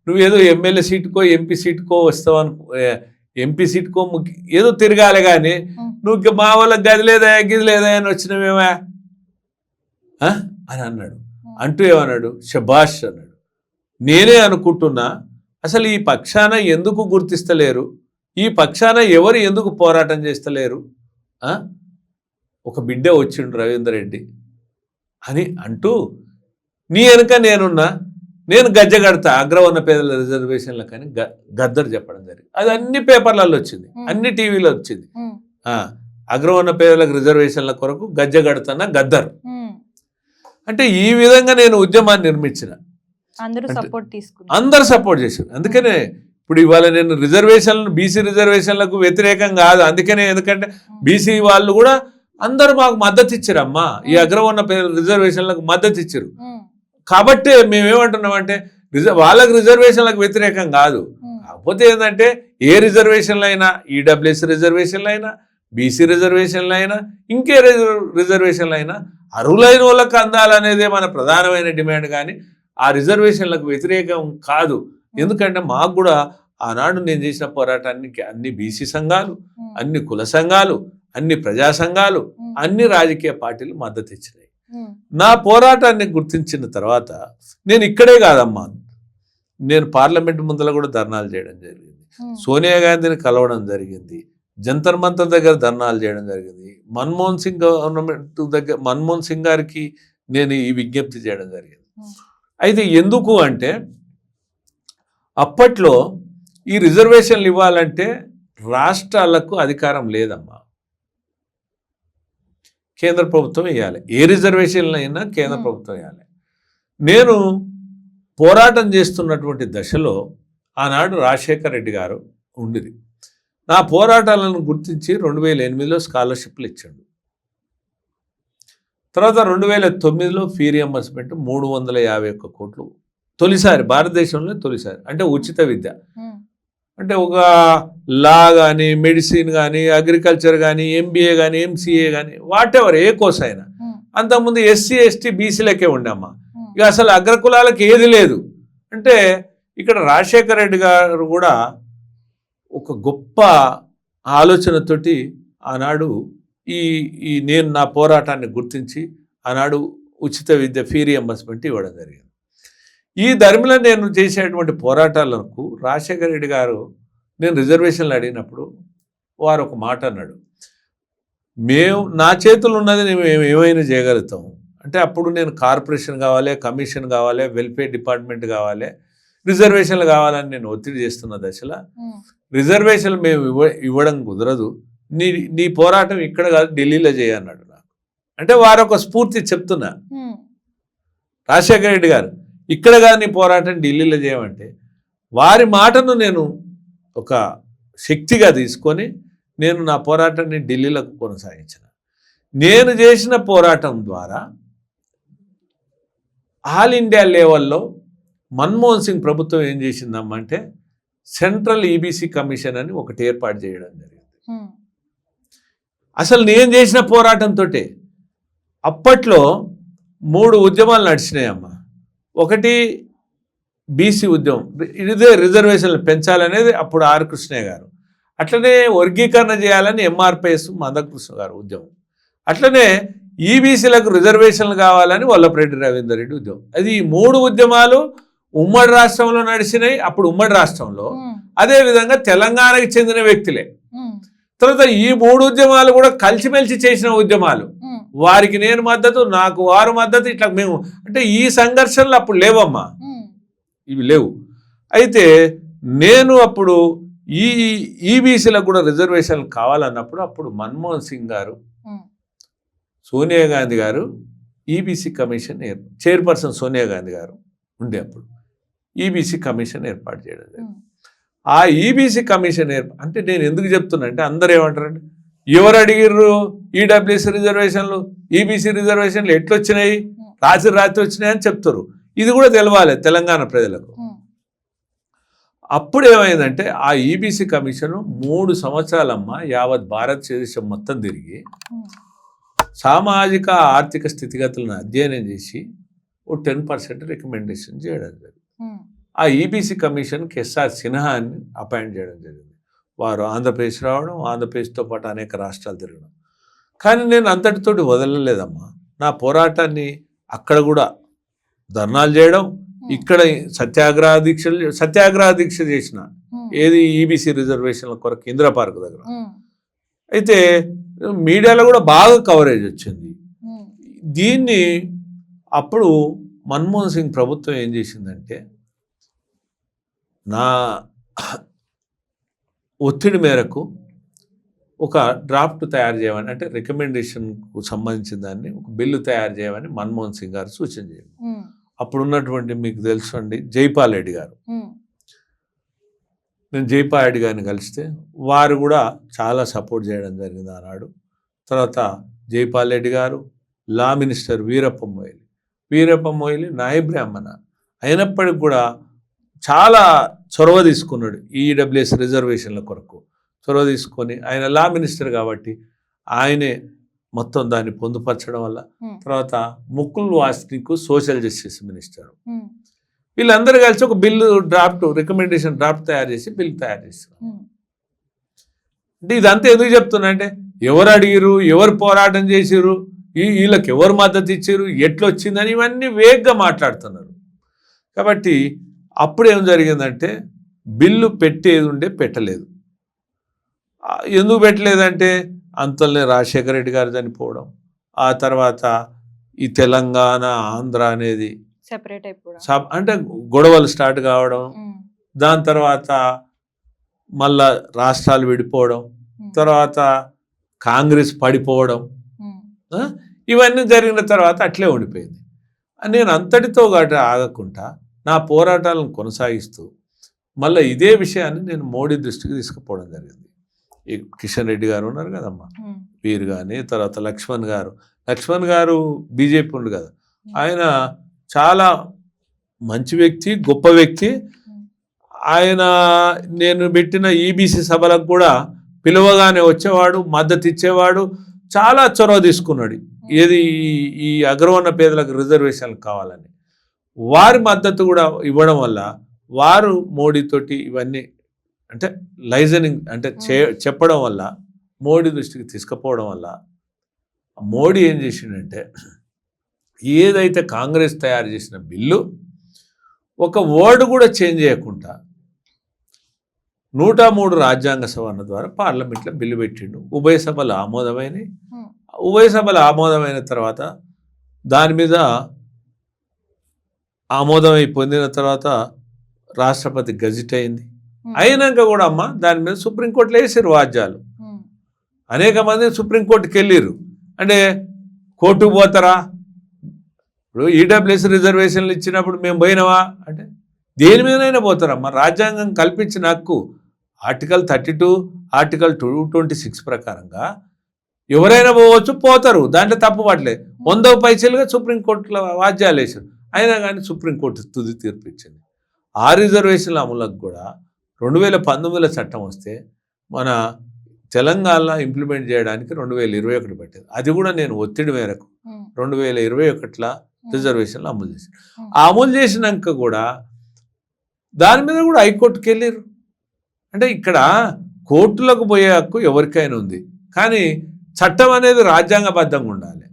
S3: నువ్వేదో ఎమ్మెల్యే సీటుకో MP సీటుకో వస్తావనుకో, MP సీటుకో ఏదో తిరగాలి, కానీ నువ్వు మా వాళ్ళకి గది లేదా గిది లేదా అని వచ్చినవేమా అని అన్నాడు. అంటూ ఏమన్నాడు, శభాష్ అన్నాడు. నేనే అనుకుంటున్నా, అసలు ఈ పక్షాన ఎందుకు గుర్తిస్తలేరు, ఈ పక్షాన ఎవరు ఎందుకు పోరాటం చేస్తలేరు, ఒక బిడ్డ వచ్చిండు రవీందర్ రెడ్డి అని అంటూ, నీ వెనుక నేనున్నా, నేను గజ్జ కడతా అగ్రవర్ణ పేదల రిజర్వేషన్లకు అని గద్దర్ చెప్పడం జరిగింది. అది అన్ని పేపర్లలో వచ్చింది, అన్ని టీవీలో వచ్చింది. అగ్రవర్ణ పేదలకు రిజర్వేషన్ల కొరకు గజ్జ కడుతున్న గద్దర్ అంటే ఈ విధంగా నేను ఉద్యమాన్ని నిర్మించిన. అందరు సపోర్ట్ చేశారు. అందుకనే ఇప్పుడు ఇవాళ నేను రిజర్వేషన్లు, BC రిజర్వేషన్లకు వ్యతిరేకం కాదు. అందుకనే, ఎందుకంటే BC వాళ్ళు కూడా అందరూ మాకు మద్దతు ఇచ్చారమ్మా, ఈ అగ్రవర్ణ రిజర్వేషన్లకు మద్దతు ఇచ్చారు. కాబట్టి మేమేమంటున్నామంటే వాళ్ళకి రిజర్వేషన్లకు వ్యతిరేకం కాదు. కాకపోతే ఏంటంటే ఏ రిజర్వేషన్లు అయినా, EWS రిజర్వేషన్లు అయినా, BC రిజర్వేషన్లు అయినా, ఇంకే రిజర్వేషన్లు అయినా అర్హులైన వాళ్ళకి అందాలనేదే మన ప్రధానమైన డిమాండ్. కానీ ఆ రిజర్వేషన్లకు వ్యతిరేకం కాదు. ఎందుకంటే మాకు కూడా ఆనాడు నేను చేసిన పోరాటానికి అన్ని BC సంఘాలు, అన్ని కుల సంఘాలు, అన్ని ప్రజా సంఘాలు, అన్ని రాజకీయ పార్టీలు మద్దతు ఇచ్చినాయి. నా పోరాటాన్ని గుర్తించిన తర్వాత నేను ఇక్కడే కాదమ్మా, నేను పార్లమెంట్ ముందర కూడా ధర్నాలు చేయడం జరిగింది. సోనియా గాంధీని కలవడం జరిగింది. జంతర్ మంతర్ దగ్గర ధర్నాలు చేయడం జరిగింది. మన్మోహన్ సింగ్ గారికి నేను ఈ విజ్ఞప్తి చేయడం జరిగింది. అయితే ఎందుకు అంటే అప్పట్లో ఈ రిజర్వేషన్లు ఇవ్వాలంటే రాష్ట్రాలకు అధికారం లేదమ్మా, కేంద్ర ప్రభుత్వం ఇవ్వాలి. ఏ రిజర్వేషన్లు అయినా కేంద్ర ప్రభుత్వం ఇవ్వాలి. నేను పోరాటం చేస్తున్నటువంటి దశలో ఆనాడు రాజశేఖర రెడ్డి గారు ఉండిది. నా పోరాటాలను గుర్తించి 2008లో స్కాలర్షిప్లు ఇచ్చాడు. తర్వాత 2009లో ఫీ రియంబర్స్మెంట్ 351 కోట్లు, తొలిసారి భారతదేశంలో తొలిసారి. అంటే ఉచిత విద్య అంటే ఒక లా కానీ, మెడిసిన్ కానీ, అగ్రికల్చర్ కానీ, MBA కానీ, MCA కానీ, వాట్ ఎవర్ ఏ కోర్స్ అయినా. అంతకుముందు SC ST BCలకే ఉండమ్మా. ఇక అసలు అగ్రకులాలకు ఏది లేదు. అంటే ఇక్కడ రాజశేఖర రెడ్డి గారు కూడా ఒక గొప్ప ఆలోచనతోటి ఆనాడు ఈ నేను నా పోరాటాన్ని గుర్తించి ఆనాడు ఉచిత విద్య ఫీ రియంబర్స్మెంట్ ఇవ్వడం జరిగింది. ఈ ధర్మిలో నేను చేసేటువంటి పోరాటాలకు రాజశేఖర రెడ్డి గారు నేను రిజర్వేషన్లు అడిగినప్పుడు వారు ఒక మాట అన్నాడు, నా చేతులు ఉన్నది మేము ఏమైనా చేయగలుగుతాము. అంటే అప్పుడు నేను కార్పొరేషన్ కావాలి, కమిషన్ కావాలి, వెల్ఫేర్ డిపార్ట్మెంట్ కావాలి, రిజర్వేషన్లు కావాలని నేను ఒత్తిడి చేస్తున్న దశలో రిజర్వేషన్లు మేము ఇవ్వడం కుదరదు, నీ పోరాటం ఇక్కడ కాదు ఢిల్లీలో చేయన్నాడు నాకు. అంటే వారు ఒక స్ఫూర్తి చెప్తున్నా, రాజశేఖర రెడ్డి గారు ఇక్కడ కాదు నీ పోరాటం ఢిల్లీలో చేయమంటే వారి మాటను నేను ఒక శక్తిగా తీసుకొని నేను నా పోరాటాన్ని ఢిల్లీలోకి కొనసాగించిన. నేను చేసిన పోరాటం ద్వారా ఆల్ ఇండియా లెవెల్లో మన్మోహన్ సింగ్ ప్రభుత్వం ఏం చేసిందమ్మంటే సెంట్రల్ EBC కమిషన్ అని ఒకటి ఏర్పాటు చేయడం జరిగింది. అసలు నేను చేసిన పోరాటంతో అప్పట్లో 3 ఉద్యమాలు నడిచినాయమ్మా. ఒకటి BC ఉద్యమం, ఇదే రిజర్వేషన్లు పెంచాలనేది అప్పుడు ఆర్ కృష్ణయ్య గారు. అట్లనే వర్గీకరణ చేయాలని MRPS మందకృష్ణ గారు ఉద్యమం. అట్లనే EBCలకు రిజర్వేషన్లు కావాలని వల్లభరెడ్డి రవీందర్ రెడ్డి ఉద్యమం. అది ఈ 3 ఉద్యమాలు ఉమ్మడి రాష్ట్రంలో నడిచినాయి. అప్పుడు ఉమ్మడి రాష్ట్రంలో అదేవిధంగా తెలంగాణకి చెందిన వ్యక్తులే. తర్వాత ఈ 3 ఉద్యమాలు కూడా కలిసిమెలిసి చేసిన ఉద్యమాలు. వారికి నేను మద్దతు, నాకు వారు మద్దతు, ఇట్లా మేము అంటే ఈ సంఘర్షణలు అప్పుడు లేవమ్మా, ఇవి లేవు. అయితే నేను అప్పుడు ఈ EBCలకు కూడా రిజర్వేషన్లు కావాలన్నప్పుడు అప్పుడు మన్మోహన్ సింగ్ గారు, సోనియా గాంధీ గారు EBC commission chairperson Sonia Gandhi గారు ఉండే అప్పుడు EBC కమిషన్ ఏర్పాటు చేయడం జరిగింది. ఆ EBC కమిషన్ అంటే నేను ఎందుకు చెప్తున్నా అంటే అందరూ ఏమంటారంటే ఎవరు అడిగిర్రు EWS రిజర్వేషన్లు, EBC రిజర్వేషన్లు ఎట్లొచ్చినాయి, రాత్రి వచ్చినాయి అని చెప్తారు. ఇది కూడా తెలవాలి తెలంగాణ ప్రజలకు. అప్పుడు ఏమైందంటే ఆ EBC కమిషన్ 3 సంవత్సరాలమ్మా యావత్ భారతదేశం మొత్తం తిరిగి సామాజిక ఆర్థిక స్థితిగతులను అధ్యయనం చేసి ఓ 10% రికమెండేషన్ చేయడం జరిగింది. ఆ EBC కమిషన్కి SR సిన్హాని అపాయింట్ చేయడం జరిగింది. వారు ఆంధ్రప్రదేశ్ రావడం, ఆంధ్రప్రదేశ్తో పాటు అనేక రాష్ట్రాలు తిరగడం. కానీ నేను అంతటితోటి వదలలేదమ్మా. నా పోరాటాన్ని అక్కడ కూడా ధర్నాలు చేయడం, ఇక్కడ సత్యాగ్రహ దీక్ష చేసిన ఏది EBC రిజర్వేషన్ల కొరకు ఇందిరా పార్క్ దగ్గర. అయితే మీడియాలో కూడా బాగా కవరేజ్ వచ్చింది. దీన్ని అప్పుడు మన్మోహన్ సింగ్ ప్రభుత్వం ఏం చేసిందంటే నా ఒత్తిడి మేరకు ఒక డ్రాఫ్ట్ తయారు చేయమని, అంటే రికమెండేషన్కు సంబంధించిన దాన్ని ఒక బిల్లు తయారు చేయమని మన్మోహన్ సింగ్ గారు సూచన చేయండి. అప్పుడు ఉన్నటువంటి మీకు తెలుసు అండి జైపాల్ రెడ్డి గారు. నేను జైపాల్ రెడ్డి గారిని కలిస్తే వారు కూడా చాలా సపోర్ట్ చేయడం జరిగింది ఆనాడు. తర్వాత జైపాల్ రెడ్డి గారు, లా మినిస్టర్ వీరప్ప మొయిలి నాయ బ్రాహ్మణ అయినప్పటికి కూడా చాలా చొరవ తీసుకున్నాడు EWS రిజర్వేషన్ల కొరకు. చొరవ తీసుకొని ఆయన లా మినిస్టర్ కాబట్టి ఆయనే మొత్తం దాన్ని పొందుపరచడం వల్ల, తర్వాత Mukul Wasnik social justice minister, వీళ్ళందరూ కలిసి ఒక బిల్లు రికమెండేషన్ డ్రాఫ్ట్ తయారు చేసి బిల్లు తయారు చేస్తారు. అంటే ఇదంతా ఎందుకు చెప్తున్నా అంటే ఎవరు అడిగిరు, ఎవరు పోరాటం చేసిరు, వీళ్ళకి ఎవరు మద్దతు ఇచ్చారు, ఎట్లొచ్చిందని ఇవన్నీ వేగ్గా మాట్లాడుతున్నారు. కాబట్టి అప్పుడు ఏం జరిగిందంటే బిల్లు పెట్టేది ఉండే పెట్టలేదు. ఎందుకు పెట్టలేదంటే అంతలోనే రాజశేఖర రెడ్డి గారు చనిపోవడం, ఆ తర్వాత ఈ తెలంగాణ ఆంధ్ర అనేది
S2: సెపరేట్ అయిపోవడం,
S3: అంటే గొడవలు స్టార్ట్ కావడం, దాని తర్వాత మళ్ళా రాష్ట్రాలు విడిపోవడం, తర్వాత కాంగ్రెస్ పడిపోవడం, ఇవన్నీ జరిగిన తర్వాత అట్లే ఉండిపోయింది. నేను అంతటితో గట్రా ఆగకుండా నా పోరాటాలను కొనసాగిస్తూ మళ్ళీ ఇదే విషయాన్ని నేను మోడీ దృష్టికి తీసుకుపోవడం జరిగింది. ఈ కిషన్ రెడ్డి గారు ఉన్నారు కదమ్మా, వీరు కానీ, తర్వాత లక్ష్మణ్ గారు బీజేపీ ఉండు కదా, ఆయన చాలా మంచి వ్యక్తి, గొప్ప వ్యక్తి. ఆయన నేను పెట్టిన ఈబీసీ సభలకు కూడా పిలువగానే వచ్చేవాడు, మద్దతు ఇచ్చేవాడు, చాలా చొరవ తీసుకున్నాడు. ఏది ఈ అగ్రవర్ణ పేదలకు రిజర్వేషన్లు కావాలని వారి మద్దతు కూడా ఇవ్వడం వల్ల వారు మోడీతోటి ఇవన్నీ అంటే లైజనింగ్ అంటే చెప్పడం వల్ల, మోడీ దృష్టికి తీసుకుపోవడం వల్ల మోడీ ఏం చేసిండంటే ఏదైతే కాంగ్రెస్ తయారు చేసిన బిల్లు ఒక వర్డ్ కూడా చేంజ్ చేయకుండా 103 రాజ్యాంగ సవరణ ద్వారా పార్లమెంట్లో బిల్లు పెట్టిండు. ఉభయ సభలు ఆమోదమైన తర్వాత దాని మీద ఆమోదమై పొందిన తర్వాత రాష్ట్రపతి గజిట్ అయింది. అయినాక కూడా అమ్మ దాని మీద సుప్రీంకోర్టులో వేసారు వాద్యాలు. అనేక మంది సుప్రీంకోర్టుకి వెళ్ళిర్రు. అంటే కోర్టుకు పోతారా? ఇప్పుడు ఈడబ్ల్యూఎస్ రిజర్వేషన్లు ఇచ్చినప్పుడు మేము పోయినావా అంటే దేని మీదనైనా పోతారమ్మా. రాజ్యాంగం కల్పించిన హక్కు ఆర్టికల్ 32, ఆర్టికల్ 226 ప్రకారంగా ఎవరైనా పోతారు, దాంట్లో తప్పు పడలేదు. 100 పైసలుగా సుప్రీంకోర్టులో వాద్యాలు వేసారు. అయినా కానీ సుప్రీంకోర్టు తుది తీర్పు ఇచ్చింది. ఆ రిజర్వేషన్ల అమలుకు కూడా 2019 చట్టం వస్తే మన తెలంగాణలో ఇంప్లిమెంట్ చేయడానికి 2021 పట్టింది. అది కూడా నేను ఒత్తిడి మేరకు 2021లో రిజర్వేషన్లు అమలు చేశాను. ఆ అమలు చేసినాక కూడా దాని మీద కూడా హైకోర్టుకి వెళ్ళారు. అంటే ఇక్కడ కోర్టులకు పోయే హక్కు ఎవరికైనా ఉంది, కానీ చట్టం అనేది రాజ్యాంగబద్ధంగా ఉండాలి.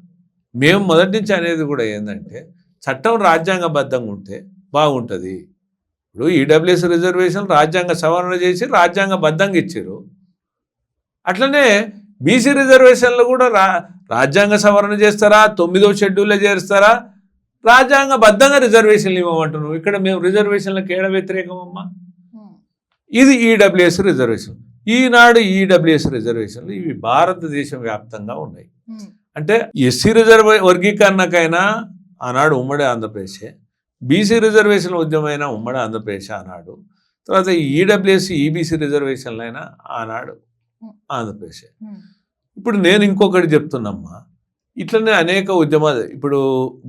S3: మేము మొదటి నుంచి అనేది కూడా ఏంటంటే చట్టం రాజ్యాంగబద్ధంగా ఉంటే బాగుంటుంది. ఇప్పుడు ఈడబ్ల్యూఎస్ రిజర్వేషన్ రాజ్యాంగ సవరణ చేసి రాజ్యాంగబద్ధంగా ఇచ్చారు. అట్లనే బీసీ రిజర్వేషన్లు కూడా రాజ్యాంగ సవరణ చేస్తారా, 9వ షెడ్యూల్లో చేస్తారా, రాజ్యాంగబద్ధంగా రిజర్వేషన్లు ఇవ్వమంటున్నాం. ఇక్కడ మేము రిజర్వేషన్లకు ఏడ వ్యతిరేకమమ్మా. ఇది ఈడబ్ల్యూఎస్ రిజర్వేషన్. ఈనాడు ఈడబ్ల్యూఎస్ రిజర్వేషన్లు ఇవి భారతదేశం వ్యాప్తంగా ఉన్నాయి. అంటే ఎస్సీ వర్గీకరణకైనా ఆనాడు ఉమ్మడి ఆంధ్రప్రదేశే, బీసీ రిజర్వేషన్ ఉద్యమైనా ఉమ్మడి ఆంధ్రప్రదేశ్ ఆనాడు, తర్వాత ఈడబ్ల్యూఎస్ ఈబీసీ రిజర్వేషన్లు అయినా ఆనాడు ఆంధ్రప్రదేశ్. ఇప్పుడు నేను ఇంకొకటి చెప్తున్నమ్మా, ఇట్లనే అనేక ఉద్యమాలు, ఇప్పుడు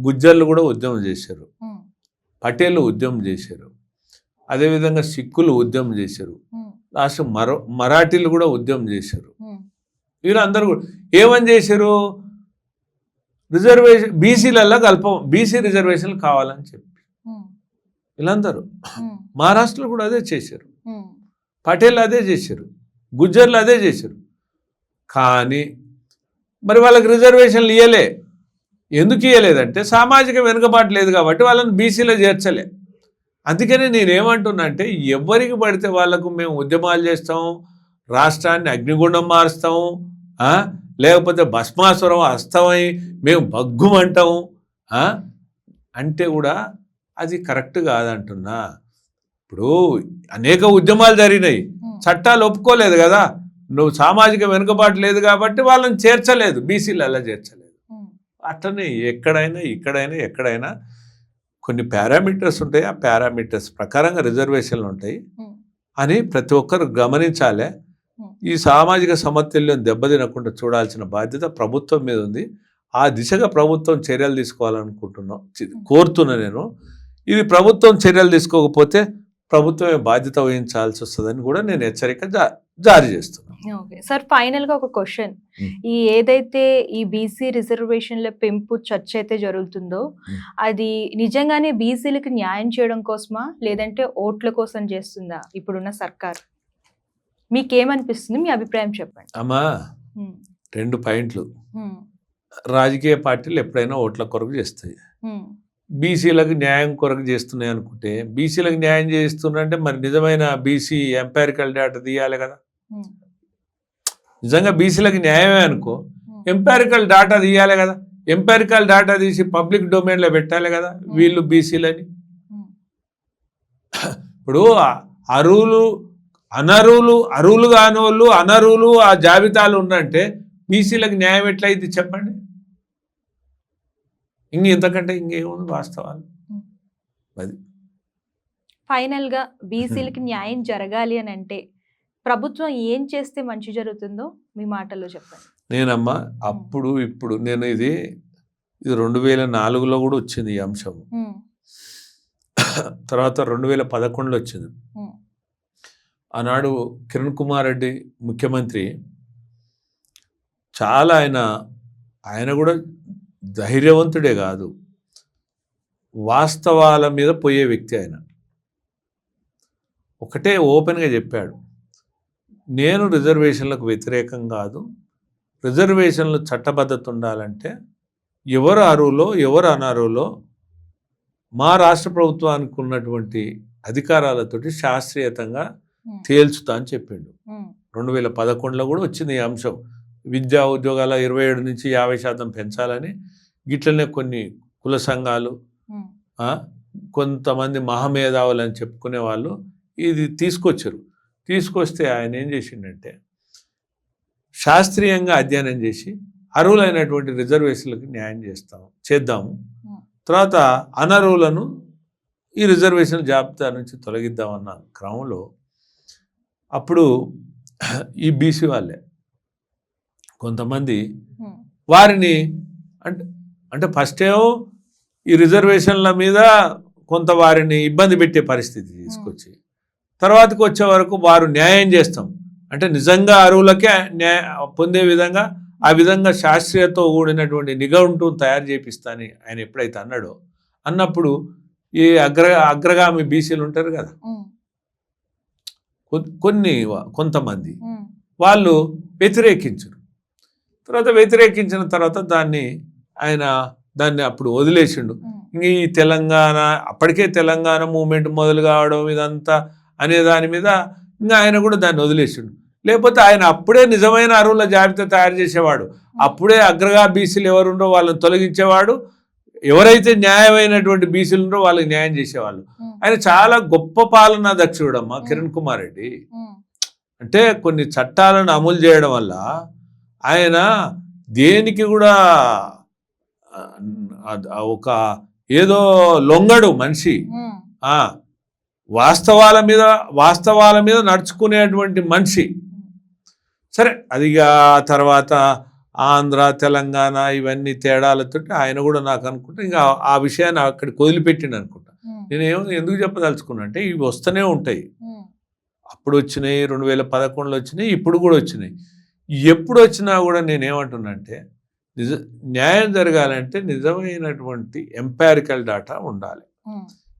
S3: గుజ్జర్లు కూడా ఉద్యమం చేశారు, పటేళ్ళు ఉద్యమం చేశారు, అదేవిధంగా సిక్కులు ఉద్యమం చేశారు, లాస్ట్ మరాఠీలు కూడా ఉద్యమం చేశారు. వీళ్ళందరూ కూడా ఏమని చేశారు, రిజర్వేషన్ బీసీలల్లో బీసీ రిజర్వేషన్లు కావాలని చెప్పి వీళ్ళందరూ. మహారాష్ట్రలో కూడా అదే చేశారు, పటేళ్ళు అదే చేశారు, గుజ్జర్లు అదే చేశారు. కానీ మరి వాళ్ళకి రిజర్వేషన్లు ఇవ్వలే. ఎందుకు ఇవ్వలేదంటే సామాజిక వెనుకబాటు లేదు కాబట్టి వాళ్ళని బీసీలో చేర్చలే. అందుకని నేనేమంటున్నా అంటే ఎవరికి పడితే వాళ్ళకు మేము ఉద్యమాలు చేస్తాం, రాష్ట్రాన్ని అగ్నిగుండం మారుస్తాము, లేకపోతే భస్మాసురం అస్తమై మేము బగ్గుమంటాము అంటే కూడా అది కరెక్ట్ కాదంటున్నా. ఇప్పుడు అనేక ఉద్యమాలు జరిగినాయి, చట్టాలు ఒప్పుకోలేదు కదా, నువ్వు సామాజిక వెనుకబాటు లేదు కాబట్టి వాళ్ళని చేర్చలేదు, బీసీలు అలా చేర్చలేదు. అట్లనే ఎక్కడైనా కొన్ని పారామీటర్స్ ఉంటాయి, ఆ పారామీటర్స్ ప్రకారంగా రిజర్వేషన్లు ఉంటాయి అని ప్రతి ఒక్కరు గమనించాలి. ఈ సామాజిక సమతుల్యం దెబ్బతినకుండా చూడాల్సిన బాధ్యత ప్రభుత్వం మీద ఉంది. ఆ దిశగా ప్రభుత్వం చర్యలు కోరుతున్నా నేను. ఇది ప్రభుత్వం చర్యలు తీసుకోకపోతే ప్రభుత్వమే బాధ్యత వహించాల్సి వస్తుందని కూడా నేను హెచ్చరిక జారీ చేస్తున్నాను.
S2: ఓకే సార్, ఫైనల్ గా ఒక క్వశ్చన్. ఈ ఏదైతే ఈ బీసీ రిజర్వేషన్ల పెంపు చర్చ అయితే జరుగుతుందో అది నిజంగానే బీసీలకు న్యాయం చేయడం కోసమా లేదంటే ఓట్ల కోసం చేస్తుందా ఇప్పుడున్న సర్కార్? మీకేమనిపిస్తుంది? మీ అభిప్రాయం చెప్పండి.
S3: అమ్మా, 2 పాయింట్లు. రాజకీయ పార్టీలు ఎప్పుడైనా ఓట్ల కొరకు చేస్తాయి, బీసీలకు న్యాయం కొరకు చేస్తున్నాయి అనుకుంటే, బీసీలకు న్యాయం చేస్తున్నారంటే మరి నిజమైన బీసీ ఎంపారికల్ డేటా తీయాలి కదా. నిజంగా బీసీలకు న్యాయమే అనుకో, ఎంపారికల్ డేటా తీయాలి కదా. ఎంపారికల్ డేటా తీసి పబ్లిక్ డొమైన్లో పెట్టాలి కదా వీళ్ళు బీసీలని. ఇప్పుడు అర్హులు కానోళ్ళు అనర్హులు ఆ జాబితాలు ఉన్నంటే బీసీలకు న్యాయం ఎట్లయితే చెప్పండి. ఇంతకంటే ఇంకేముంది వాస్తవాలు. అది
S2: ఫైనల్ గా బీసీలకి న్యాయం జరగాలి అని అంటే ప్రభుత్వం ఏం చేస్తే మంచి జరుగుతుందో మీ మాటల్లో చెప్పండి.
S3: నేనమ్మా ఇప్పుడు నేను ఇది 2004లో కూడా వచ్చింది ఈ అంశం. తర్వాత 2011లో వచ్చింది. ఆనాడు కిరణ్ కుమార్ రెడ్డి ముఖ్యమంత్రి, చాలా ఆయన కూడా ధైర్యవంతుడే కాదు, వాస్తవాల మీద పోయే వ్యక్తి. ఆయన ఒకటే ఓపెన్గా చెప్పాడు, నేను రిజర్వేషన్లకు వ్యతిరేకం కాదు, రిజర్వేషన్లు చట్టబద్ధత ఉండాలంటే ఎవరు అర్హులో ఎవరు అనర్హులో మా రాష్ట్ర ప్రభుత్వానికి ఉన్నటువంటి అధికారాలతోటి శాస్త్రీయతంగా తేల్చుతా అని చెప్పిండు. 2011లో కూడా వచ్చింది ఈ అంశం. విద్యా ఉద్యోగాల 27 నుంచి 50% పెంచాలని గిట్లనే కొన్ని కుల సంఘాలు, కొంతమంది మహామేధావులు అని చెప్పుకునే వాళ్ళు ఇది తీసుకొస్తే ఆయన ఏం చేసిండంటే శాస్త్రీయంగా అధ్యయనం చేసి అర్హులైనటువంటి రిజర్వేషన్లకు న్యాయం చేద్దాము, తర్వాత అనర్హులను ఈ రిజర్వేషన్ జాబితా నుంచి తొలగిద్దామన్న క్రమంలో అప్పుడు ఈ బీసీ వాళ్ళే కొంతమంది వారిని అంటే ఫస్ట్ ఏమో ఈ రిజర్వేషన్ల మీద కొంత వారిని ఇబ్బంది పెట్టే పరిస్థితి తీసుకొచ్చి, తర్వాతకు వచ్చే వరకు వారు న్యాయం చేస్తాం అంటే నిజంగా అర్హులకే పొందే విధంగా ఆ విధంగా శాస్త్రీయతో కూడినటువంటి నిఘంటును తయారు చేపిస్తాని ఆయన ఎప్పుడైతే అన్నప్పుడు ఈ అగ్రగామి బీసీలు ఉంటారు కదా, కొంతమంది వాళ్ళు వ్యతిరేకించరు. వ్యతిరేకించిన తర్వాత దాన్ని అప్పుడు వదిలేసిండు. ఇంక ఈ తెలంగాణ అప్పటికే తెలంగాణ మూమెంట్ మొదలు కావడం ఇదంతా అనే దాని మీద ఇంకా ఆయన కూడా దాన్ని వదిలేసిండు. లేకపోతే ఆయన అప్పుడే నిజమైన అర్హుల జాబితా తయారు చేసేవాడు, అప్పుడే అగ్రగా బీసీలు ఎవరుండో వాళ్ళని తొలగించేవాడు, ఎవరైతే న్యాయమైనటువంటి బీసీలు ఉండో వాళ్ళకి న్యాయం చేసేవాళ్ళు. ఆయన చాలా గొప్ప పాలనా దక్షుడమ్మా కిరణ్ కుమార్ రెడ్డి. అంటే కొన్ని చట్టాలను అమలు చేయడం వల్ల ఆయన దేనికి కూడా ఒక ఏదో లొంగడు మనిషి, వాస్తవాల మీద నడుచుకునేటువంటి మనిషి. సరే అదిగా తర్వాత ఆంధ్ర తెలంగాణ ఇవన్నీ తేడాలతో ఆయన కూడా నాకు అనుకుంటా ఇంకా ఆ విషయాన్ని అక్కడికి వదిలిపెట్టిండు అనుకుంటా. నేను ఎందుకు చెప్పదలుచుకున్నా అంటే ఇవి వస్తూనే ఉంటాయి. అప్పుడు వచ్చినాయి, 2011లో వచ్చినాయి, ఇప్పుడు కూడా వచ్చినాయి. ఎప్పుడు వచ్చినా కూడా నేనేమంటున్నా అంటే న్యాయం జరగాలంటే నిజమైనటువంటి ఎంపారికల్ డేటా ఉండాలి.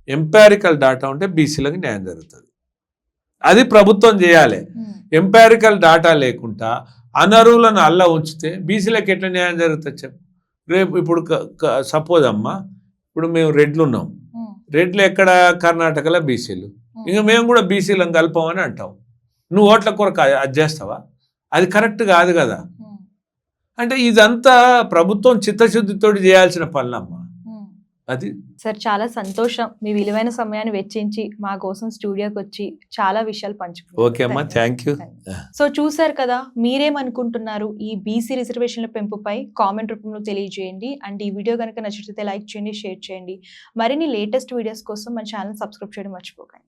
S3: ఎంపారికల్ డేటా ఉంటే బీసీలకు న్యాయం జరుగుతుంది. అది ప్రభుత్వం చేయాలి. ఎంపారికల్ డేటా లేకుండా అనర్హులను అల్ల ఉంచితే బీసీలకు ఎట్లా న్యాయం జరుగుతుంది చెప్పు. రేపు ఇప్పుడు సపోజ్ అమ్మా, ఇప్పుడు మేము రెడ్లు ఉన్నాం, రెడ్లు ఎక్కడ కర్ణాటకలో బీసీలు, ఇంకా మేము కూడా బీసీలను కలపమని అంటాం. నువ్వు ఓట్ల కొరకు అది చేస్తావా? అది కరెక్ట్ కాదు కదా. అంటే ఇదంతా ప్రభుత్వం చిత్తశుద్ధితో చేయాల్సిన పనులమ్మా. అది
S2: సార్ చాలా సంతోషం, మీ విలువైన సమయాన్ని వెచ్చించి మా కోసం స్టూడియోకి వచ్చి చాలా విషయాలు పంచుకున్నారు.
S3: ఓకే అమ్మా, థ్యాంక్ యూ.
S2: సో చూసారు కదా, మీరేమనుకుంటున్నారు ఈ బీసీ రిజర్వేషన్ల పెంపుపై కామెంట్ రూపంలో తెలియజేయండి. అండ్ ఈ వీడియో కనుక నచ్చితే లైక్ చేయండి, షేర్ చేయండి. మరిన్ని లేటెస్ట్ వీడియోస్ కోసం మన ఛానల్ సబ్స్క్రైబ్ చేయడం మర్చిపోకండి.